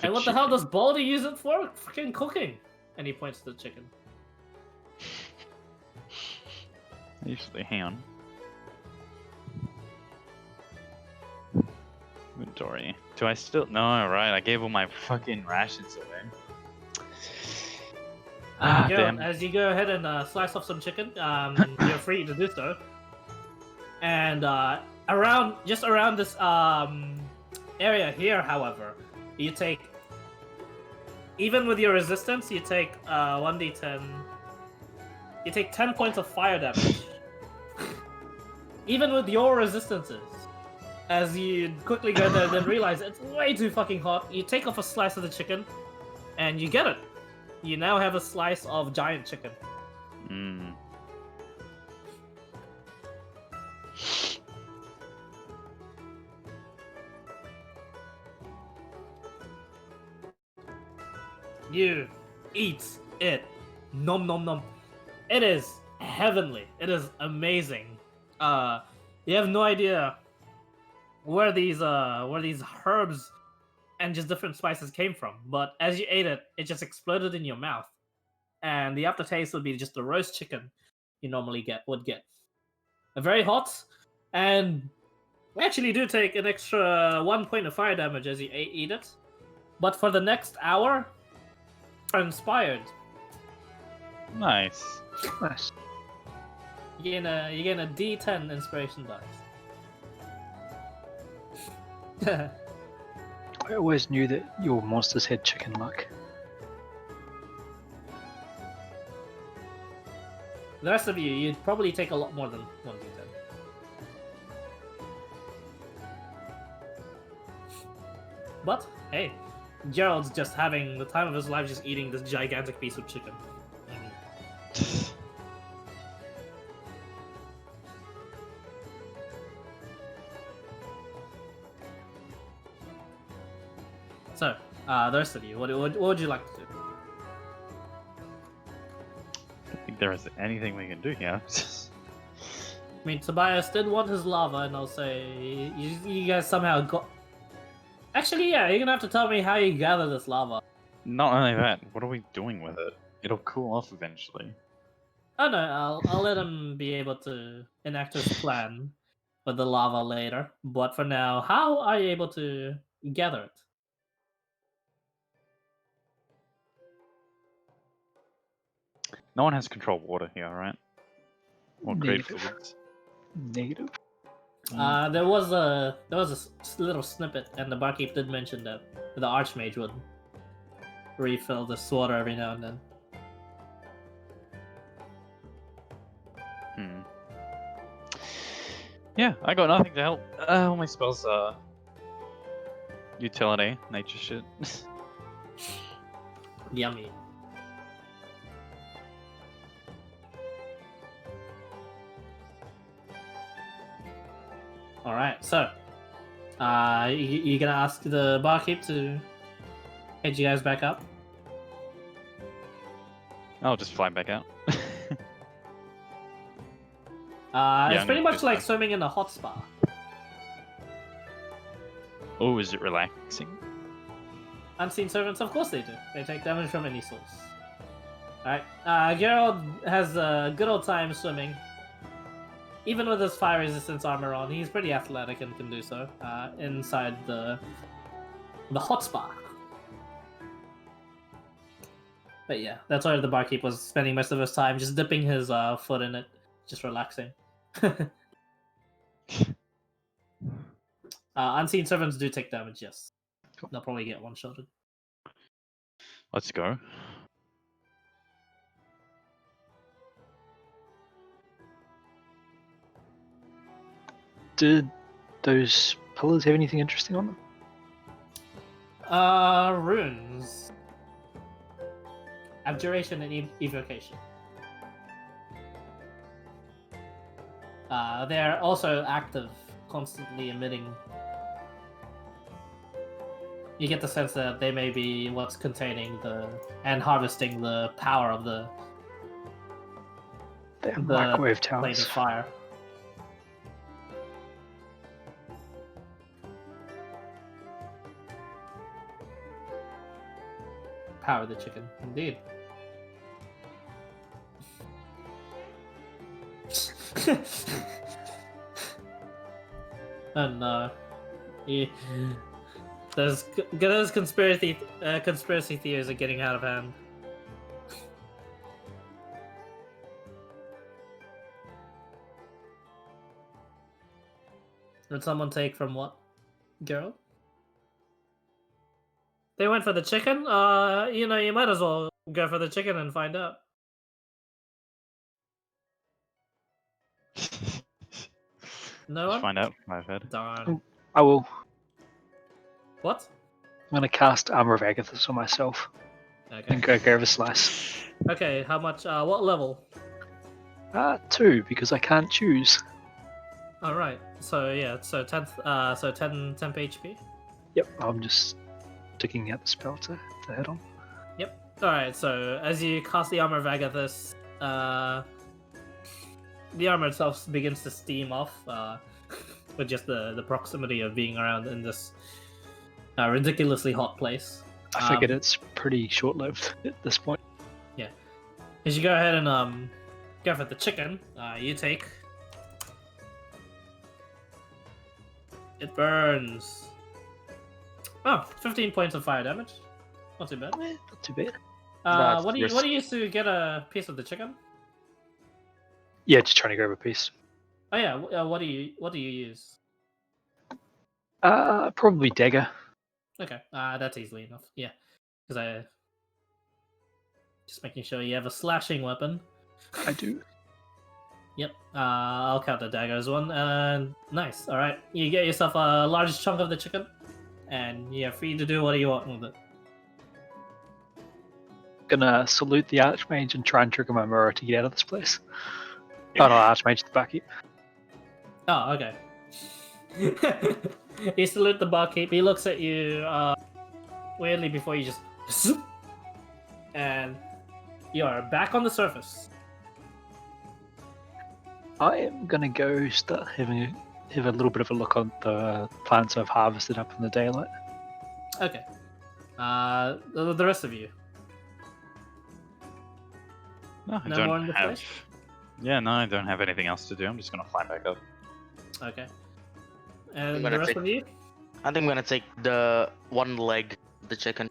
And what the hell does Baldy use it for? Freaking cooking. And he points to the chicken. Usually, hang on. Inventory. Do I still? No, right. I gave all my fucking rations away. Ah, damn. As you go ahead and slice off some chicken, you're free to do so. And just around this area here, however, you take, even with your resistance, you take 1d10. You take 10 points of fire damage. Even with your resistances. as you quickly go there, then realize it's way too fucking hot. You take off a slice of the chicken, and you get it. You now have a slice of giant chicken. Mm. You eat it. Nom nom nom. It is heavenly. It is amazing. You have no idea where these herbs and just different spices came from. But as you ate it, it just exploded in your mouth, and the aftertaste would be just the roast chicken you normally would get. Very hot, and we actually do take an extra 1 point of fire damage as you eat it. But for the next hour, inspired. Nice. Nice. You gain a D10 inspiration dice. I always knew that your monsters had chicken luck. The rest of you, you'd probably take a lot more than 1d10. But, hey, Gerald's just having the time of his life just eating this gigantic piece of chicken. So, the rest of you, what would you like to do? I don't think there is anything we can do here. I mean, Tobias did want his lava, and I'll say you guys somehow got. Actually, yeah, you're gonna have to tell me how you gather this lava. Not only that, what are we doing with it? It'll cool off eventually. Oh no, I'll let him be able to enact his plan with the lava later. But for now, how are you able to gather it? No one has control of water here, right? Or great Negative. fluids. Negative. There was a little snippet, and the barkeep did mention that the archmage would refill this water every now and then. Hmm. Yeah, I got nothing to help. All my spells are utility, nature shit. Yummy. All right, so you gonna ask the barkeep to head you guys back up? I'll just fly back out. It's I'm pretty gonna much do like that. swimming in a hot spa. Oh, is it relaxing? Unseen servants, of course they do. They take damage from any source. Alright, Gerald has a good old time swimming. Even with his fire resistance armor on, he's pretty athletic and can do so inside the hot spa. But yeah, that's where the barkeep was spending most of his time, just dipping his foot in it, just relaxing. Unseen servants do take damage, yes. They'll probably get one-shotted. Let's go. Did those pillars have anything interesting on them? Runes. Abjuration and evocation. They're also active, constantly emitting. You get the sense that they may be what's containing and harvesting the power of the They're microwave plate of towers. fire. Power the chicken, indeed. Oh no. Those conspiracy theories are getting out of hand. Did someone take from what? Gerald? They went for the chicken? You might as well go for the chicken and find out. No Let's one? find out from my head. Darn. I will. What? I'm gonna cast Armor of Agathis on myself Okay. and go grab a slice. Okay, how much? What level? 2, because I can't choose. All right. So yeah, so 10th, so 10 HP. Yep, I'm just sticking out the spell to hit on. Yep. All right. So as you cast the armor of Agathis, the armor itself begins to steam off, with just the proximity of being around in this ridiculously hot place. I figured it's pretty short-lived at this point. As you go ahead and go for the chicken, you take. It burns. Oh, 15 points of fire damage. Not too bad. Not too bad. That's What do you use to get a piece of the chicken? Yeah, just trying to grab a piece. Oh yeah, what do you use? Probably dagger. Okay, that's easily enough. Yeah, because I just making sure you have a slashing weapon. I do. Yep. I'll count the dagger as one. And nice. All right, you get yourself a large chunk of the chicken, and you're free to do what you want with it. Gonna salute the Archmage and try and trigger my mirror to get out of this place. Oh no, Archmage, the barkeep. Oh, okay. You salute the barkeep. He looks at you weirdly before you just zoop, and you are back on the surface. I am gonna go start have a little bit of a look on the plants I've harvested up in the daylight. Okay. The rest of you. No, I No more in don't the have. flesh? Yeah, no, I don't have anything else to do. I'm just gonna fly back up. Okay. And I'm the gonna rest take- of you? I think I'm gonna take the one leg of the chicken.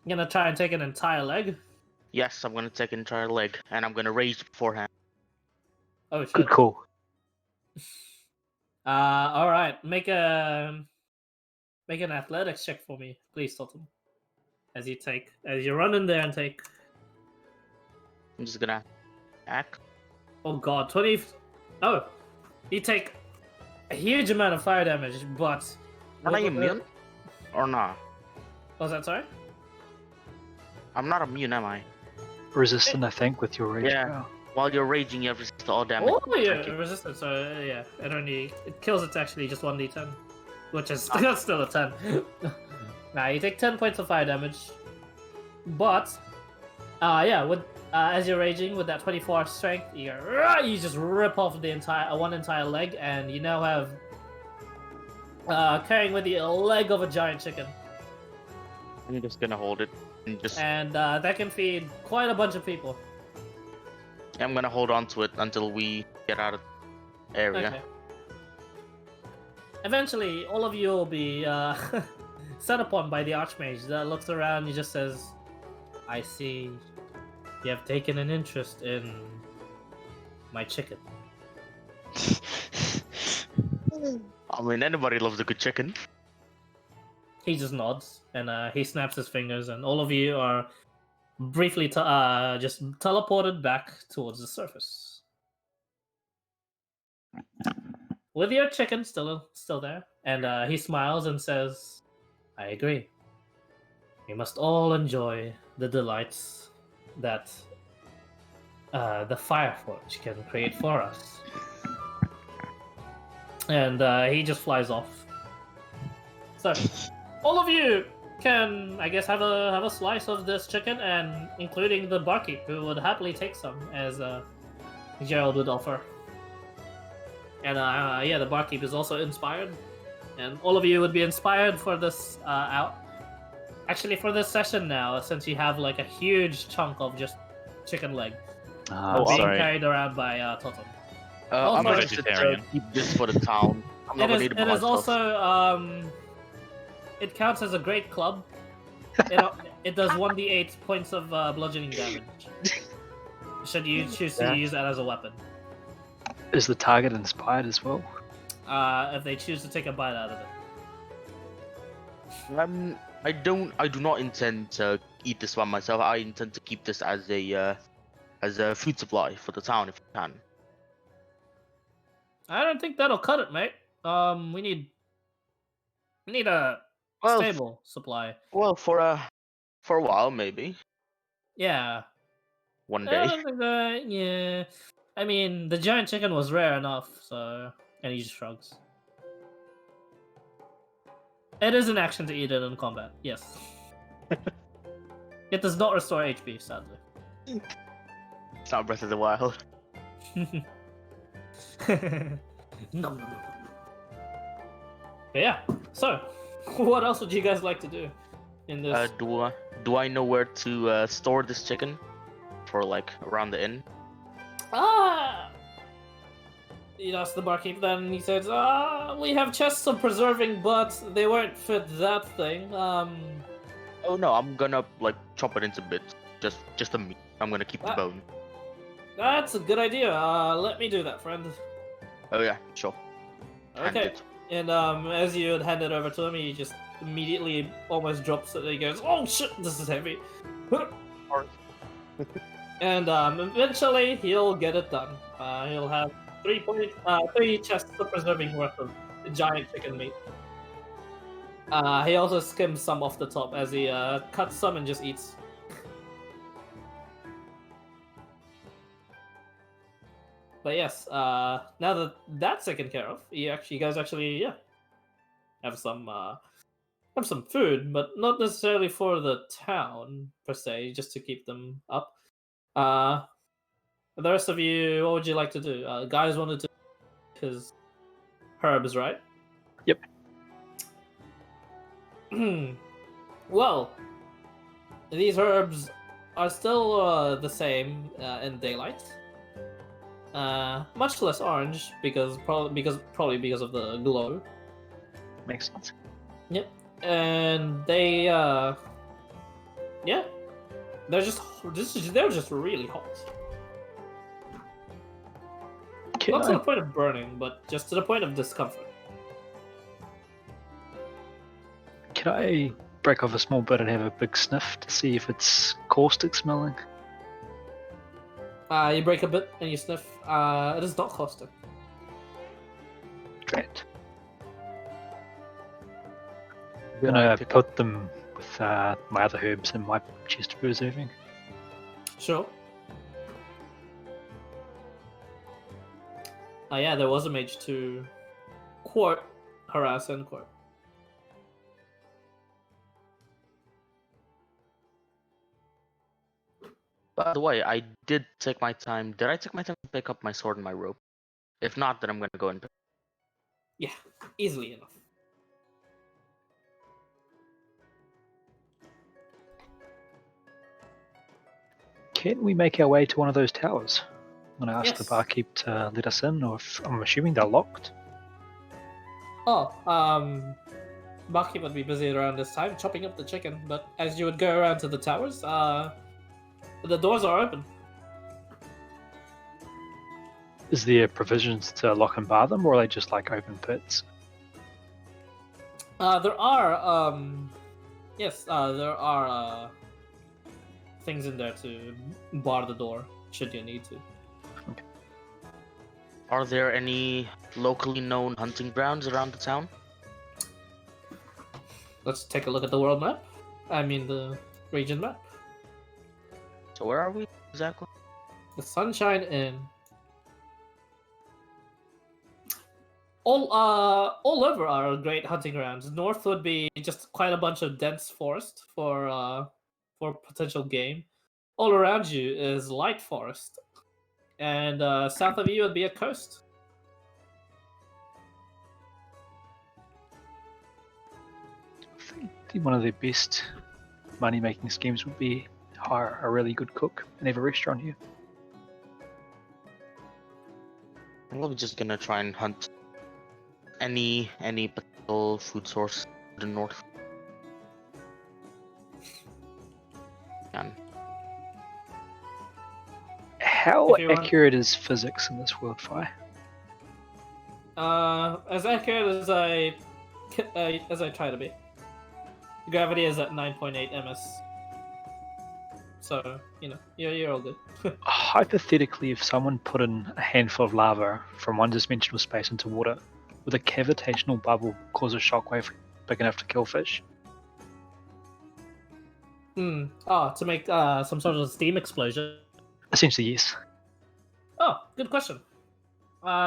You gonna try and take an entire leg? Yes, I'm gonna take an entire leg, and I'm gonna rage beforehand. Oh shit. Good call. All right. Make an athletics check for me, please, Totem. As you run in there and take. I'm just gonna act. Oh god, 20. Oh, you take a huge amount of fire damage, but. Am I immune? Or not? Was that sorry? I'm not immune, am I? Resistant, I think, with your rage Yeah. power. While you're raging, you have resist all damage. Oh yeah, Thank you. resistance. So yeah, it kills it actually just 1d10, which is that's still a 10. Now you take 10 points of fire damage, but yeah, with as you're raging with that 24 strength, you just rip off the one entire leg, and you now have carrying with you a leg of a giant chicken, I'm just gonna hold it and just. and that can feed quite a bunch of people. I'm gonna hold on to it until we get out of the area. Okay. Eventually, all of you will be set upon by the Archmage that looks around and just says, I see you have taken an interest in my chicken. I mean, anybody loves a good chicken. He just nods and he snaps his fingers, and all of you are briefly just teleported back towards the surface. With your chicken still there, and he smiles and says, I agree. We must all enjoy the delights that the Fireforge can create for us. And he just flies off. So, all of you can, I guess, have a slice of this chicken, and including the barkeep, who would happily take some, as Gerald would offer. And yeah, the barkeep is also inspired, and all of you would be inspired for this actually for this session now, since you have like a huge chunk of just chicken leg being sorry. carried around by Totem. I'm I'm a gonna just vegetarian. keep this for the town. I'm not gonna eat it by It is myself. also it counts as a great club. It does 1d8 points of bludgeoning damage. Should you choose to use that as a weapon? Is the target inspired as well? If they choose to take a bite out of it. I do not intend to eat this one myself. I intend to keep this as a food supply for the town if I can. I don't think that'll cut it, mate. We need We need a Well, stable supply. well, for a while maybe. Yeah. One day. Yeah. I mean, the giant chicken was rare enough, so. And he just shrugs. It is an action to eat it in combat, yes. It does not restore HP, sadly. It's not Breath of the Wild. Nom, nom, nom. But yeah, so what else would you guys like to do in this? Do I know where to store this chicken? For like around the inn? You ask the barkeep then, and he says, we have chests of preserving, but they won't fit that thing. Oh no, I'm gonna like chop it into bits. Just the meat. I'm gonna keep the bone. That's a good idea. Let me do that, friend. Oh yeah, sure. Hand Okay. it. And as you hand it over to him, he just immediately almost drops it. And he goes, "Oh shit, this is heavy." And eventually he'll get it done. He'll have 3 chests of preserving worth of giant chicken meat. He also skims some off the top as he cuts some and just eats. But yes, now that that's taken care of, you guys actually have some food, but not necessarily for the town per se, just to keep them up. The rest of you, what would you like to do? Guys wanted to his herbs, right? Yep. Well, these herbs are still the same in daylight. Much less orange probably because of the glow. Makes sense. Yep. And they they're just really hot. Not to the point of burning, but just to the point of discomfort. Can I break off a small bit and have a big sniff to see if it's caustic smelling? You break a bit and you sniff. It is not caustic. Great. I'm gonna put them with my other herbs in my chest of preserving. Sure. Yeah, there was a mage to harass and court. By the way, I did take my time. Did I take my time to pick up my sword and my rope? If not, then I'm gonna go and. Yeah, easily enough. Can we make our way to one of those towers? I'm gonna ask the Yes. barkeep to let us in, or if I'm assuming they're locked. Oh, barkeep would be busy around this time chopping up the chicken, but as you would go around to the towers, the doors are open. Is there provisions to lock and bar them, or are they just like open pits? There are, there are things in there to bar the door should you need to. Are there any locally known hunting grounds around the town? Let's take a look at the world map. I mean the region map. So where are we exactly? The Sunshine Inn. All over are great hunting grounds. North would be just quite a bunch of dense forest for potential game. All around you is light forest, and south of you would be a coast. I think one of the best money-making schemes would be hire a really good cook and have a restaurant here. I'm just gonna try and hunt any potential food source to the north. And How If you want- accurate is physics in this world, Fi? As accurate as I try to be. Gravity is at 9.8 ms. So you're all good. Hypothetically, if someone put in a handful of lava from one dimensional space into water, would a cavitational bubble cause a shockwave big enough to kill fish. Oh, to make some sort of steam explosion. Essentially, yes. Oh, good question.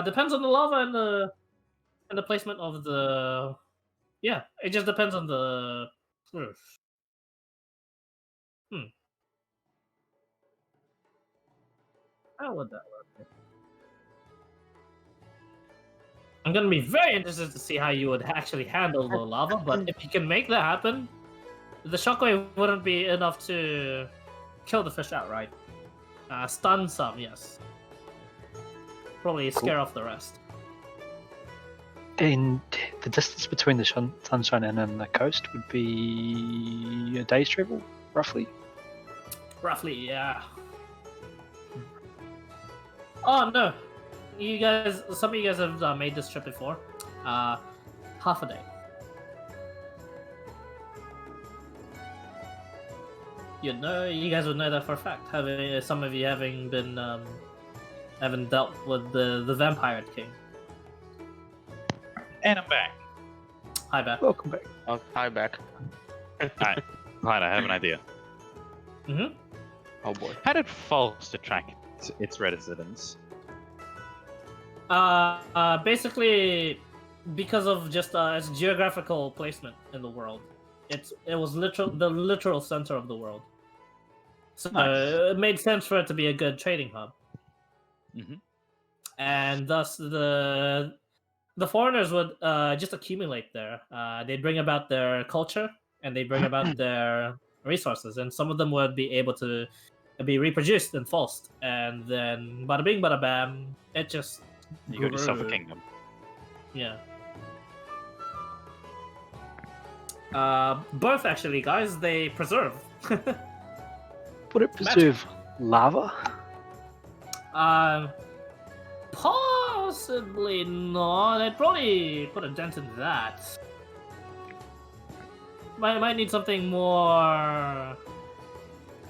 Depends on the lava and the placement of the. Yeah, it just depends on the. How would that work? I'm gonna be very interested to see how you would actually handle the lava, but if you can make that happen, the shockwave wouldn't be enough to kill the fish outright. Stun some, yes. Probably scare off the rest. And the distance between the Sunshine Inn and the coast would be a day's travel, roughly. Roughly, yeah. Oh no, you guys. Some of you guys have made this trip before. Half a day. You guys would know that for a fact. Having some of you having been having dealt with the vampire king. And I'm back. Hi, back. Welcome back. Oh, hi, back. Alright, fine, I have an idea. Oh boy. How did False attract its residents? Basically, because of just its geographical placement in the world. It was the literal center of the world. So Nice. it made sense for it to be a good trading hub. Mhm. And thus the foreigners would just accumulate there. They'd bring about their culture and they bring about their resources, and some of them would be able to be reproduced and falsed, and then bada bing, bada bam, it just You got yourself a grew. kingdom. Yeah. Both actually, guys, they preserve. Would it preserve lava? Possibly not. I'd probably put a dent in that. Might need something more.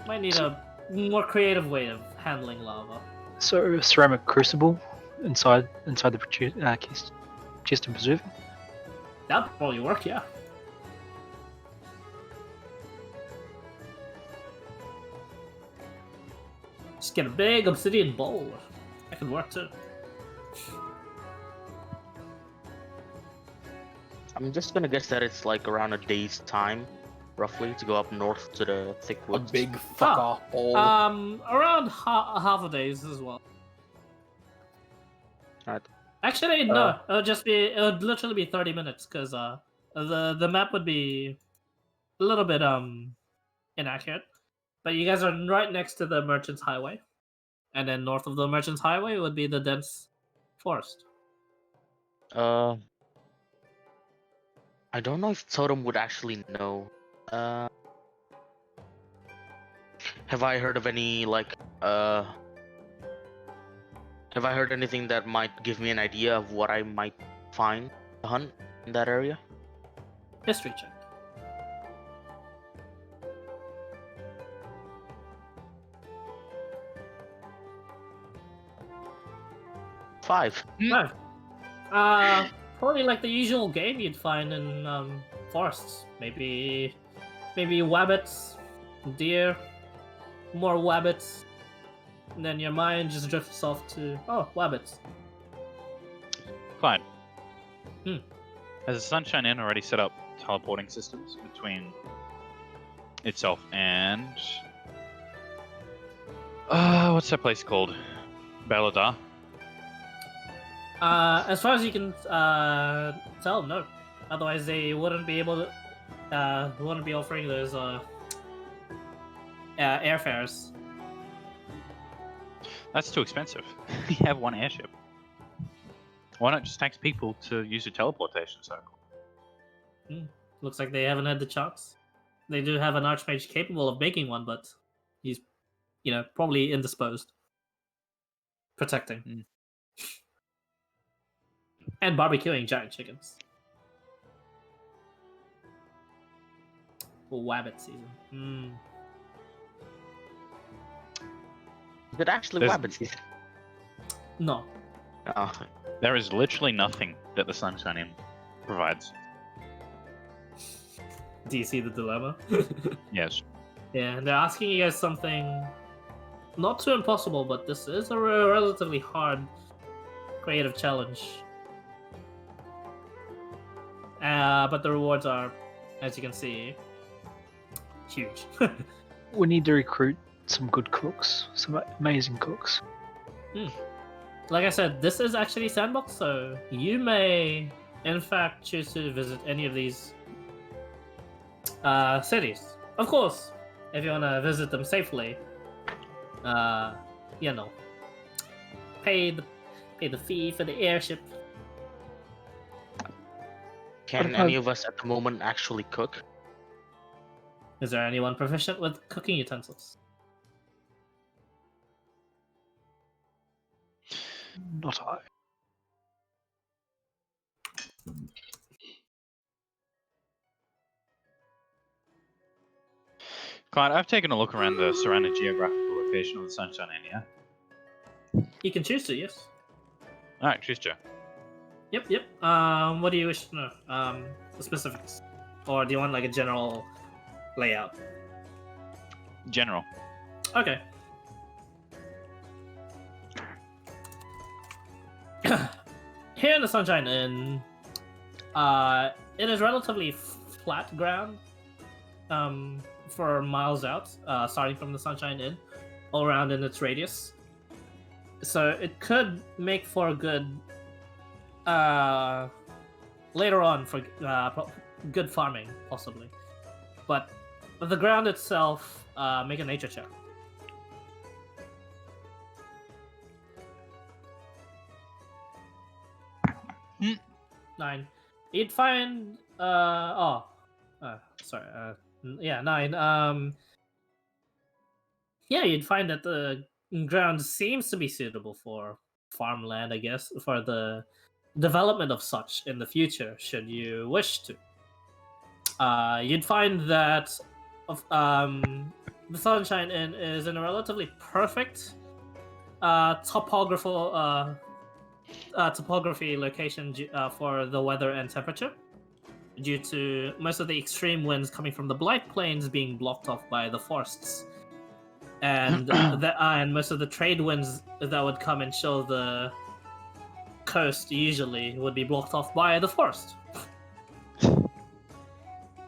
Might need a more creative way of handling lava. So a ceramic crucible inside the chest of preserving. That'd probably work, yeah. Just get a big obsidian bowl. That could work too. I'm just gonna guess that it's like around a day's time, roughly, to go up north to the thick A woods. big fuck off bowl. Around half a days as well. Alright. Actually, no. It would literally be 30 minutes because the map would be a little bit inaccurate. But you guys are right next to the Merchant's Highway, and then north of the Merchant's Highway would be the dense forest. I don't know if Totem would actually know. Have I heard of any have I heard anything that might give me an idea of what I might find to hunt in that area? History check. Five. No. Probably like the usual game you'd find in forests. Maybe wabbits, deer, more wabbits. And then your mind just drifts off to wabbits. Fine. Hmm. Has the Sunshine Inn already set up teleporting systems between itself and what's that place called? Baladar? As far as you can tell, no. Otherwise, they wouldn't be able to. Wouldn't be offering those airfares. That's too expensive. You have one airship. Why not just tax people to use a teleportation circle? Looks like they haven't had the chance. They do have an archmage capable of making one, but he's, probably indisposed. Protecting. And barbecuing giant chickens. For wabbit season. Is it actually There's- rabbit season? No. Oh. There is literally nothing that the Sunshine Inn provides. Do you see the dilemma? Yes. Yeah, they're asking you guys something not too impossible, but this is a relatively hard creative challenge. But the rewards are, as you can see, huge. We need to recruit some good cooks, some amazing cooks. Like I said, this is actually sandbox, so you may, in fact, choose to visit any of these cities. Of course, if you want to visit them safely, you know, pay the fee for the airship. Can about- any of us at the moment actually cook? Is there anyone proficient with cooking utensils? Not I. Clyde, I've taken a look around the surrounding geographical location of the Sunshine Inn, yeah? You can choose to, yes. Alright, cheers, Joe. Yep. What do you wish to know? The specifics, or do you want like a general layout? General. Okay. Here in the Sunshine Inn, it is relatively flat ground, for miles out, starting from the Sunshine Inn, all around in its radius. So it could make for a good, later on for good farming, possibly. But the ground itself, make a nature check. Hmm. 9. You'd find sorry, 9. Yeah, you'd find that the ground seems to be suitable for farmland, I guess, for the development of such in the future, should you wish to. You'd find that the Sunshine Inn is in a relatively perfect topography location for the weather and temperature, due to most of the extreme winds coming from the Blight Plains being blocked off by the forests, and and most of the trade winds that would come and show the coast usually would be blocked off by the forest.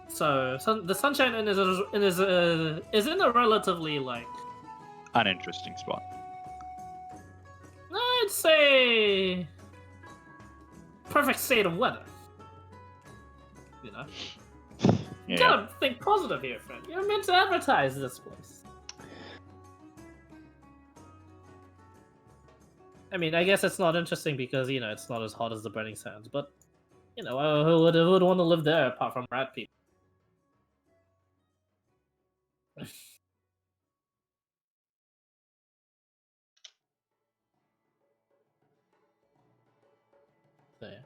So the Sunshine Inn is in a relatively like, Uninteresting spot. I'd say, perfect state of weather. You know, Yeah. gotta think positive here, friend. You're meant to advertise this place. I mean, I guess it's not interesting because, you know, it's not as hot as the Burning Sands, but, you know, who would want to live there apart from rat people? So, yeah.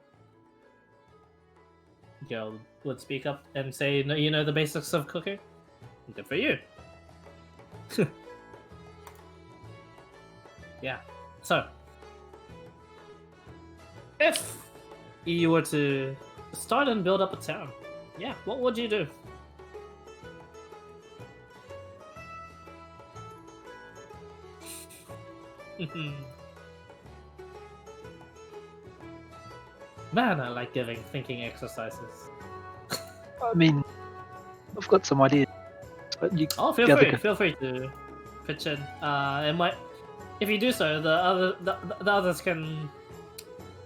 Girl would speak up and say, "No, you know the basics of cooking? Good for you." Yeah. So, if you were to start and build up a town, yeah, what would you do? Man, I like giving thinking exercises. I mean, I've got some ideas, but you. Oh, the other feel free to pitch in. It might, if you do so, the others can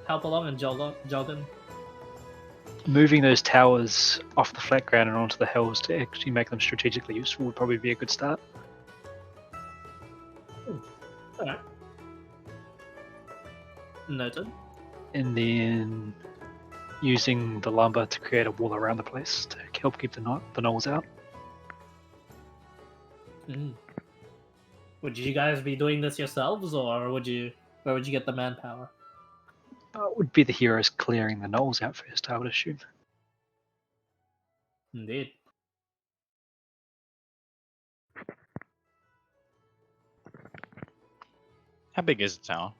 help along and jog in. Moving those towers off the flat ground and onto the hills to actually make them strategically useful would probably be a good start. Alright. Noted. And then using the lumber to create a wall around the place to help keep the gnolls out. Would you guys be doing this yourselves, or where would you get the manpower? It would be the heroes clearing the gnolls out first, I would assume. Indeed. How big is the tower?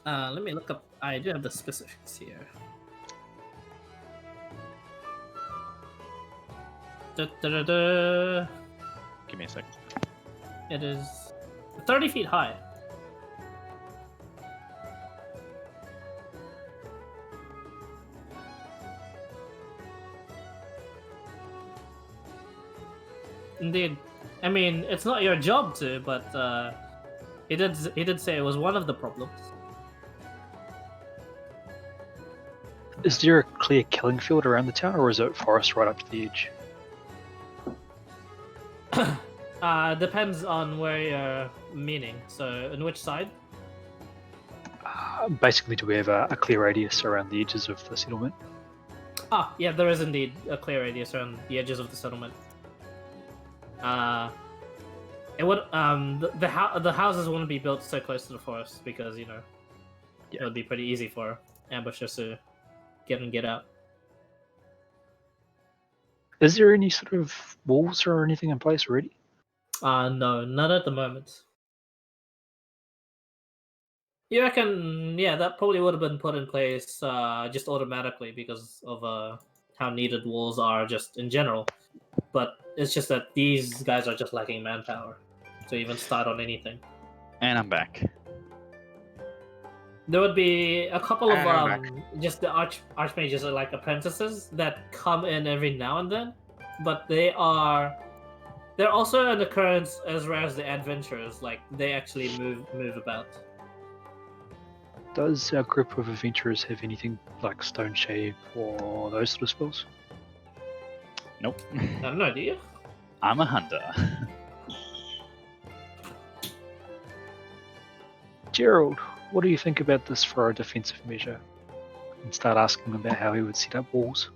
Let me look up. I do have the specifics here. Da-da-da-da. Give me a second. It is 30 feet high. Indeed. I mean, it's not your job to, but he did say it was one of the problems. Is there a clear killing field around the town, or is it forest right up to the edge? Depends on where you're meaning. So, on which side? Basically, do we have a clear radius around the edges of the settlement? Ah, yeah, there is indeed a clear radius around the edges of the settlement. It would the houses wouldn't be built so close to the forest because it would be pretty easy for ambushers to get out. Is there any sort of walls or anything in place already? No, not at the moment. You reckon? Yeah, that probably would have been put in place just automatically because of how needed walls are just in general. But it's just that these guys are just lacking manpower to even start on anything. And I'm back. There would be a couple of And I'm back. just the archmages are like apprentices that come in every now and then, but they're also an occurrence as rare as the adventurers. Like they actually move about. Does our group of adventurers have anything like stone shape or those sort of spells? Nope. I don't know, do you? I'm a hunter. Gerald, what do you think about this for a defensive measure? And start asking him about how he would set up walls.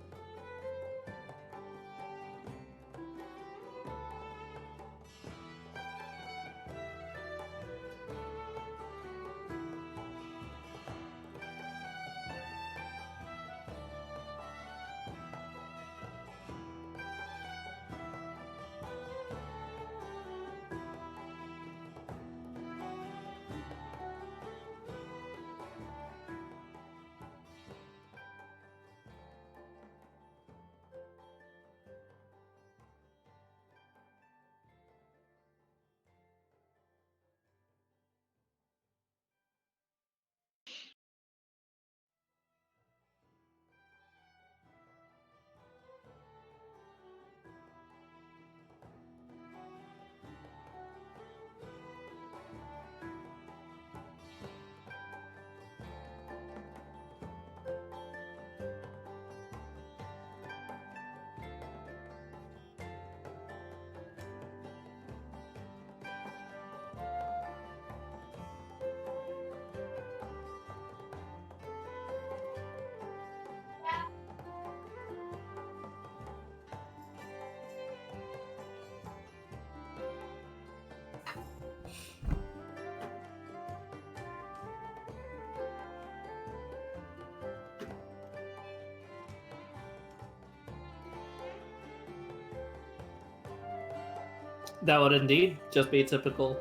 That would indeed just be typical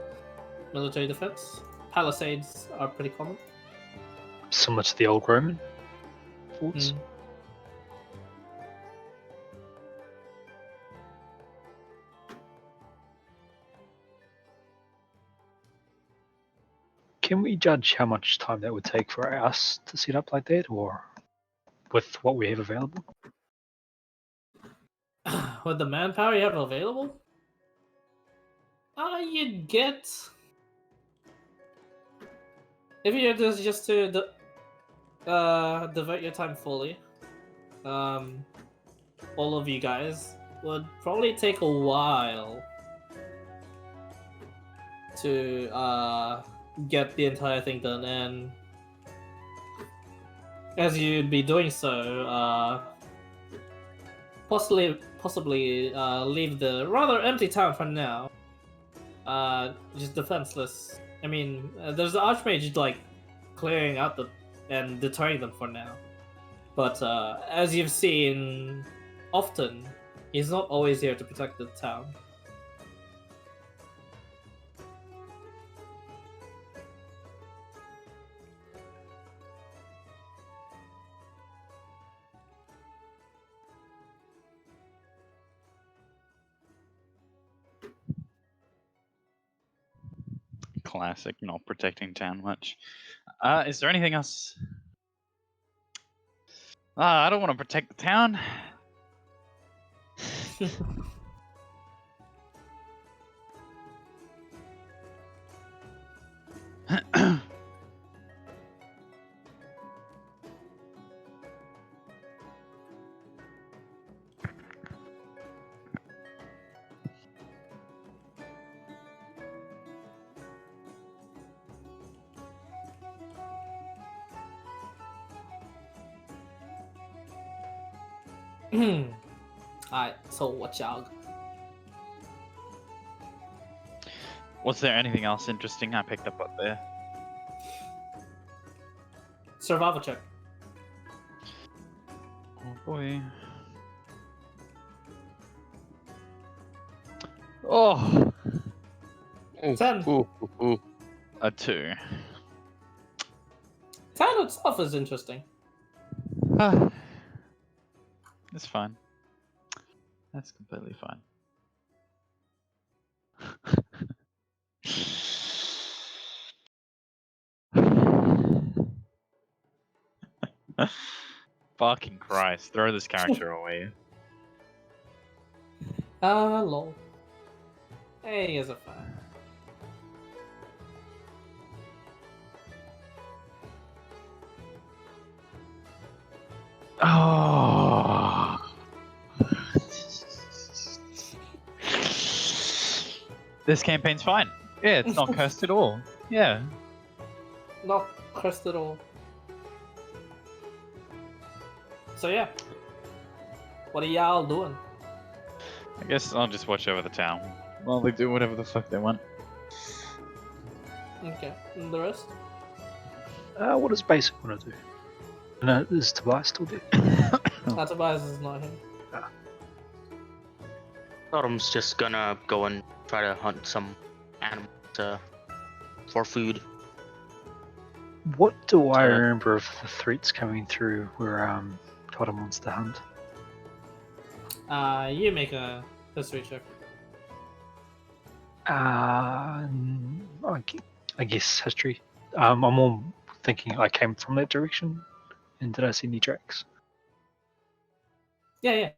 military defense. Palisades are pretty common. Similar to the old Roman forts. Mm. Can we judge how much time that would take for us to set up like that, or with what we have available? With the manpower you have available, you'd get if you just to devote your time fully. All of you guys would probably take a while to get the entire thing done, and as you'd be doing so, possibly leave the rather empty town for now. Just defenseless. I mean, there's the archmage like clearing out and deterring them for now. But as you've seen, often he's not always here to protect the town. Classic, not protecting town much. Is there anything else? I don't want to protect the town. Alright, so what y'all? Was there anything else interesting I picked up there? Survival check. Oh boy. Oh, 10. a 2. Town itself is interesting. It's fine. That's completely fine. Fucking Christ, throw this character away. Lol. Hey, is a fan. Oh. This campaign's fine. Yeah, it's not cursed at all. Yeah. Not cursed at all. So yeah. What are y'all doing? I guess I'll just watch over the town while they do whatever the fuck they want. Okay. And the rest? What does basic want to do? No, is Tobias still there? Tobias is not here. Autumn's just gonna go and try to hunt some animals for food. What do I Sorry. remember of the threats coming through where Totem wants to hunt? You make a history check. I guess history. I'm more thinking I came from that direction, and did I see any tracks? Yeah.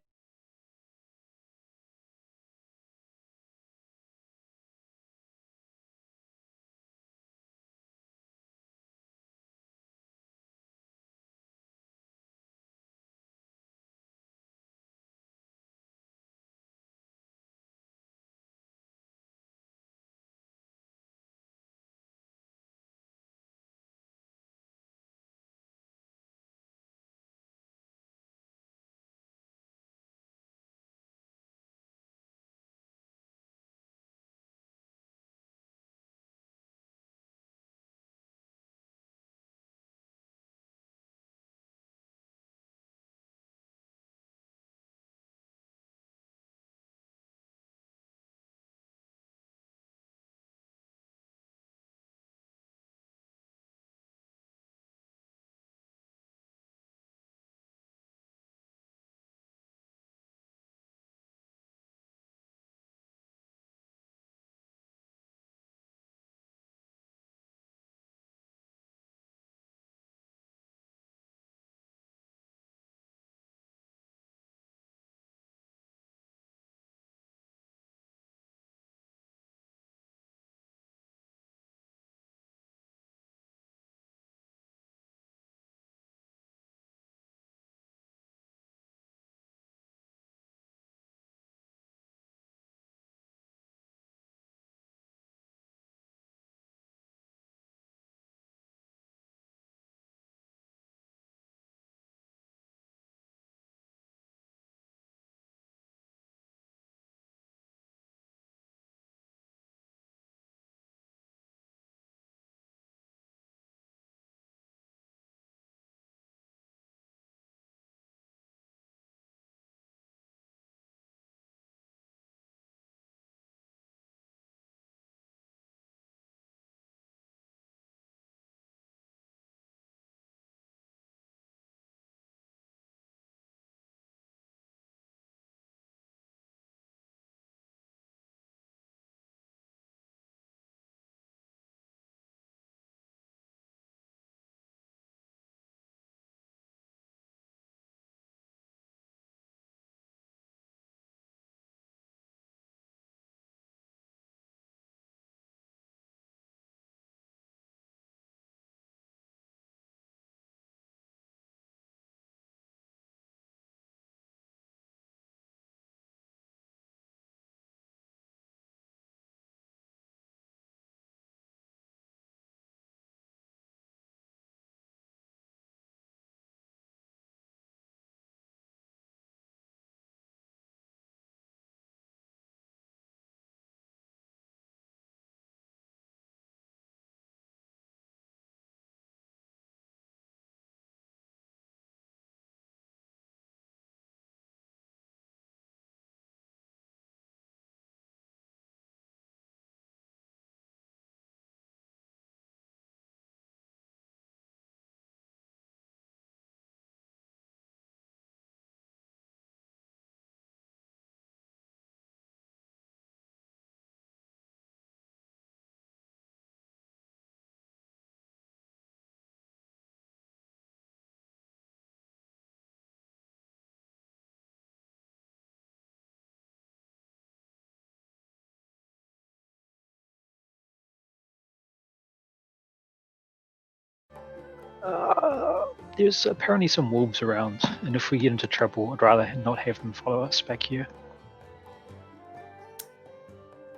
There's apparently some wolves around, and if we get into trouble, I'd rather not have them follow us back here.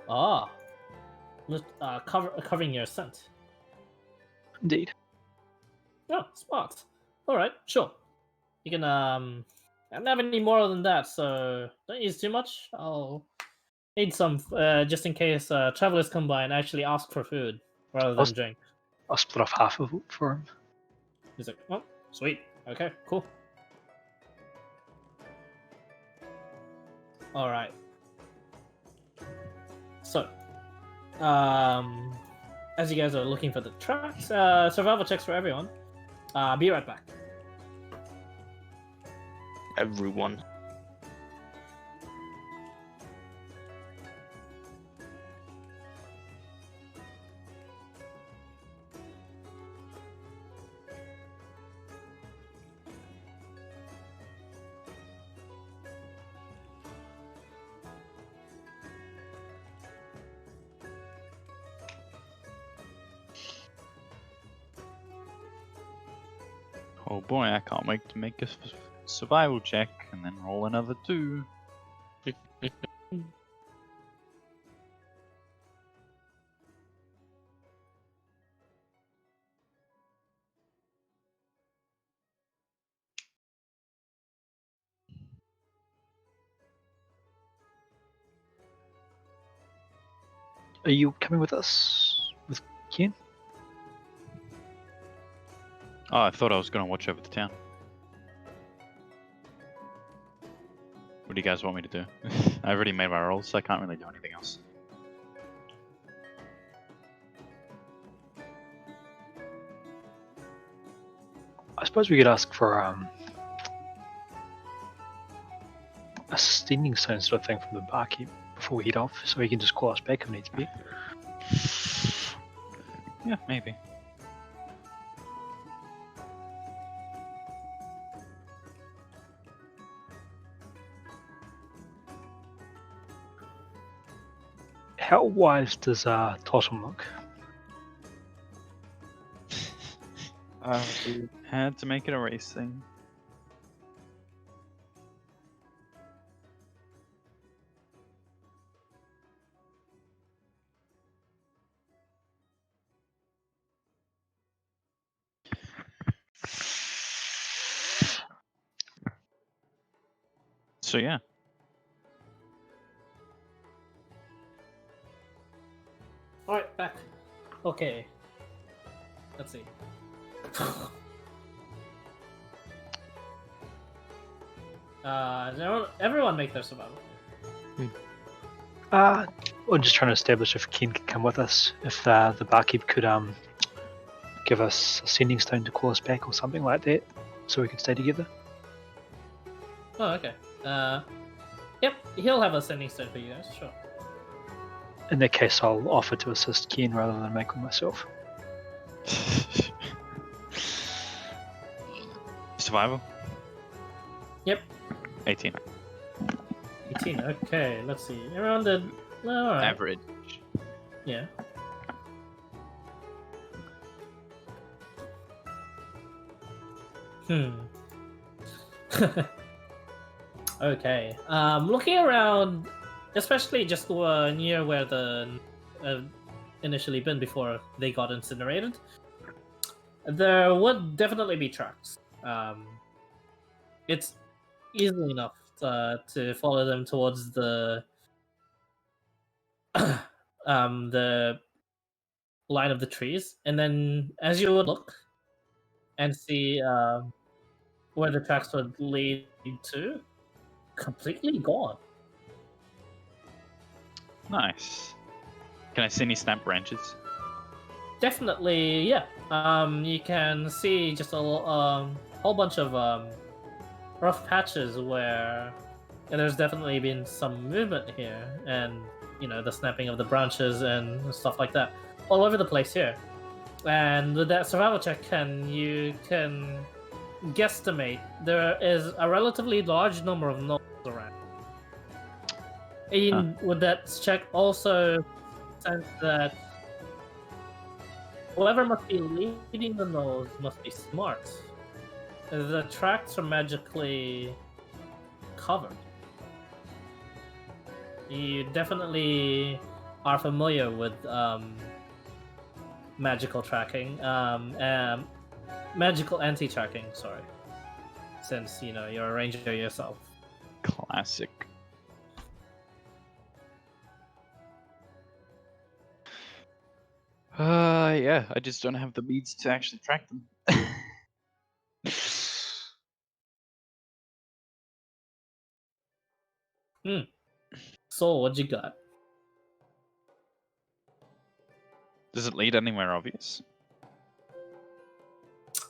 Ah, covering your scent. Indeed. Oh, smart. All right, sure. You can I don't have any more than that, so don't use too much. I'll need some just in case travelers come by and actually ask for food rather than I'll- drink. I'll split off half of it for him. He's like, oh, sweet. Okay, cool. All right. So, as you guys are looking for the tracks, survival checks for everyone. Be right back. Everyone. Oh boy, I can't wait to make a survival check and then roll another 2. Are you coming with us? With Ken? Oh, I thought I was gonna watch over the town. What do you guys want me to do? I already made my rolls, so I can't really do anything else. I suppose we could ask for a standing stone sort of thing from the barkeep before we head off, so he can just call us back if needs be. Yeah, maybe. How wise does Totem look? Had to make it a race thing. So yeah. All right, back. Okay. Let's see. Everyone make their survival. We're just trying to establish if Ken can come with us. If the barkeep could give us a sending stone to call us back or something like that, so we could stay together. Oh, okay. Yep, he'll have a sending stone for you guys. Sure. In that case, I'll offer to assist Ken rather than make one myself. Survival? Yep. 18. 18. Okay, let's see. Around the all right. Average. Yeah. Okay. Looking around, especially just near where the initially been before they got incinerated, there would definitely be tracks. It's easy enough to follow them towards the the line of the trees, and then as you would look and see where the tracks would lead to, completely gone. Nice. Can I see any snap branches? Definitely, yeah. You can see just a whole bunch of rough patches where there's definitely been some movement here, and the snapping of the branches and stuff like that all over the place here. And with that survival check, you can guesstimate there is a relatively large number of gnolls around. With that check, also sense that Whoever must be leading the nose must be smart. The tracks are magically covered. You definitely are familiar with magical tracking, magical anti-tracking. Sorry, since you're a ranger yourself. Classic. Yeah, I just don't have the means to actually track them. So, what you got? Does it lead anywhere obvious?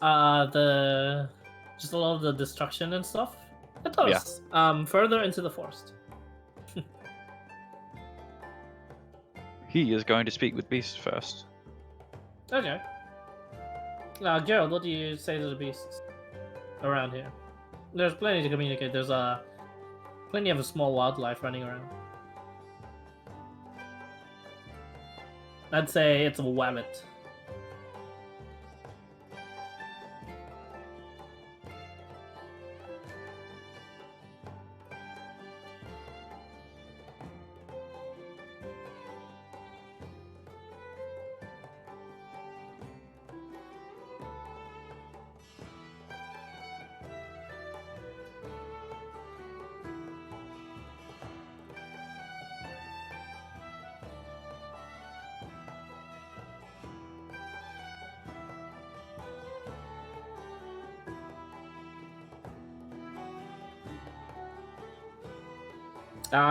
Just a lot of the destruction and stuff. It does. Further into the forest. He is going to speak with Beast first. Okay. Now, Gerald, what do you say to the beasts around here? There's plenty to communicate. There's plenty of small wildlife running around. I'd say it's a wabbit.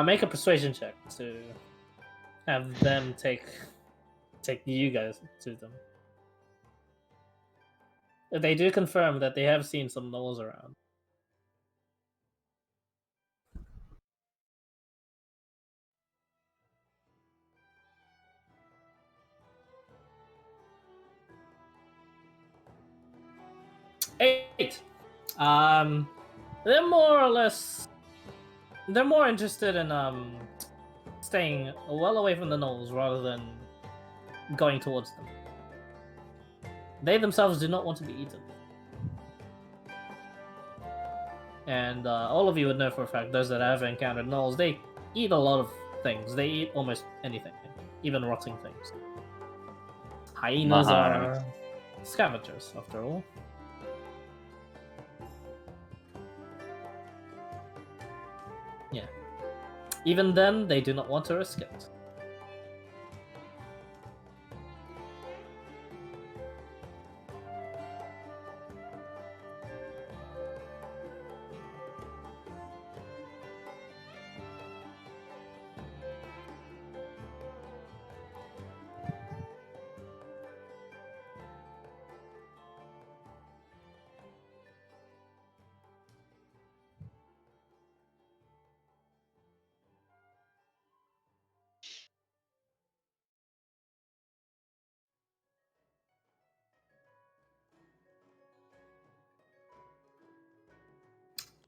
Make a persuasion check to have them take you guys to them. They do confirm that they have seen some gnolls around. Eight. They're more or less. They're more interested in staying well away from the gnolls rather than going towards them. They themselves do not want to be eaten. And all of you would know for a fact, those that have encountered gnolls, they eat a lot of things. They eat almost anything, even rotting things. Hyenas are scavengers, after all. Yeah. Even then, they do not want to risk it.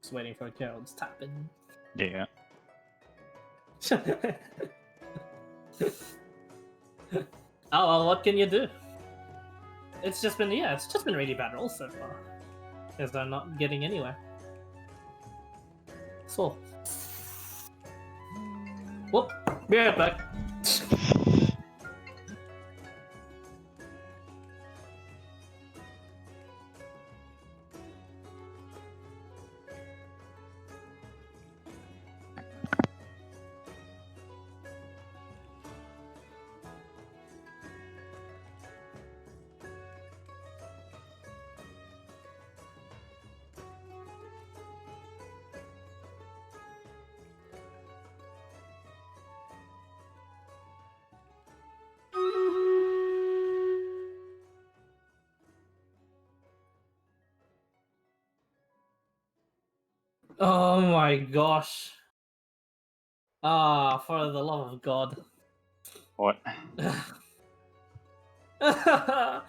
Just waiting for Gerald's tapping. Yeah. Oh well, what can you do? It's just been really bad rolls so far. Because they're not getting anywhere. So. Whoop! Be right back. Oh my gosh. Ah, for the love of God. What? I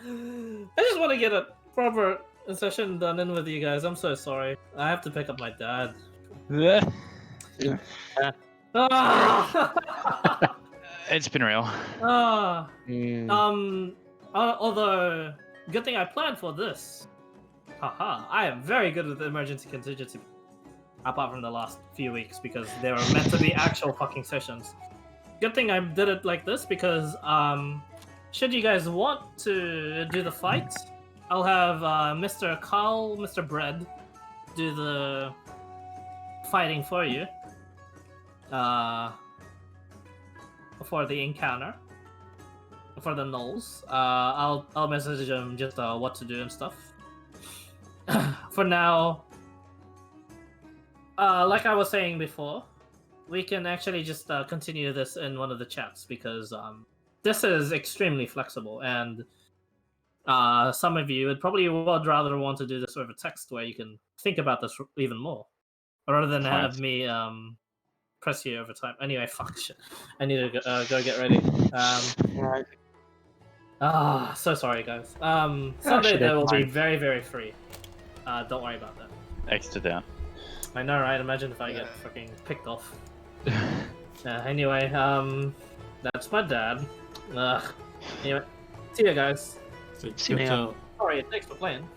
just want to get a proper session done in with you guys. I'm so sorry. I have to pick up my dad. Ah! It's been real. Ah. Mm. Although, good thing I planned for this. Haha, I am very good with emergency contingency. Apart from the last few weeks, because they were meant to be actual fucking sessions. Good thing I did it like this, because, should you guys want to do the fight, I'll have Mr. Carl, Mr. Bread, do the fighting for you. For the encounter. For the nulls. I'll message him just what to do and stuff. For now, like I was saying before, we can actually just continue this in one of the chats, because this is extremely flexible, and some of you would probably rather want to do this over text, where you can think about this even more, rather than have me press you over time. Anyway, fuck shit. I need to go get ready. So sorry, guys. Sunday there will be very, very free. Don't worry about that. Extra down. I know, right? Imagine if I get fucking picked off. Anyway, that's my dad. Anyway, see ya, guys. See you. Sorry, thanks for playing.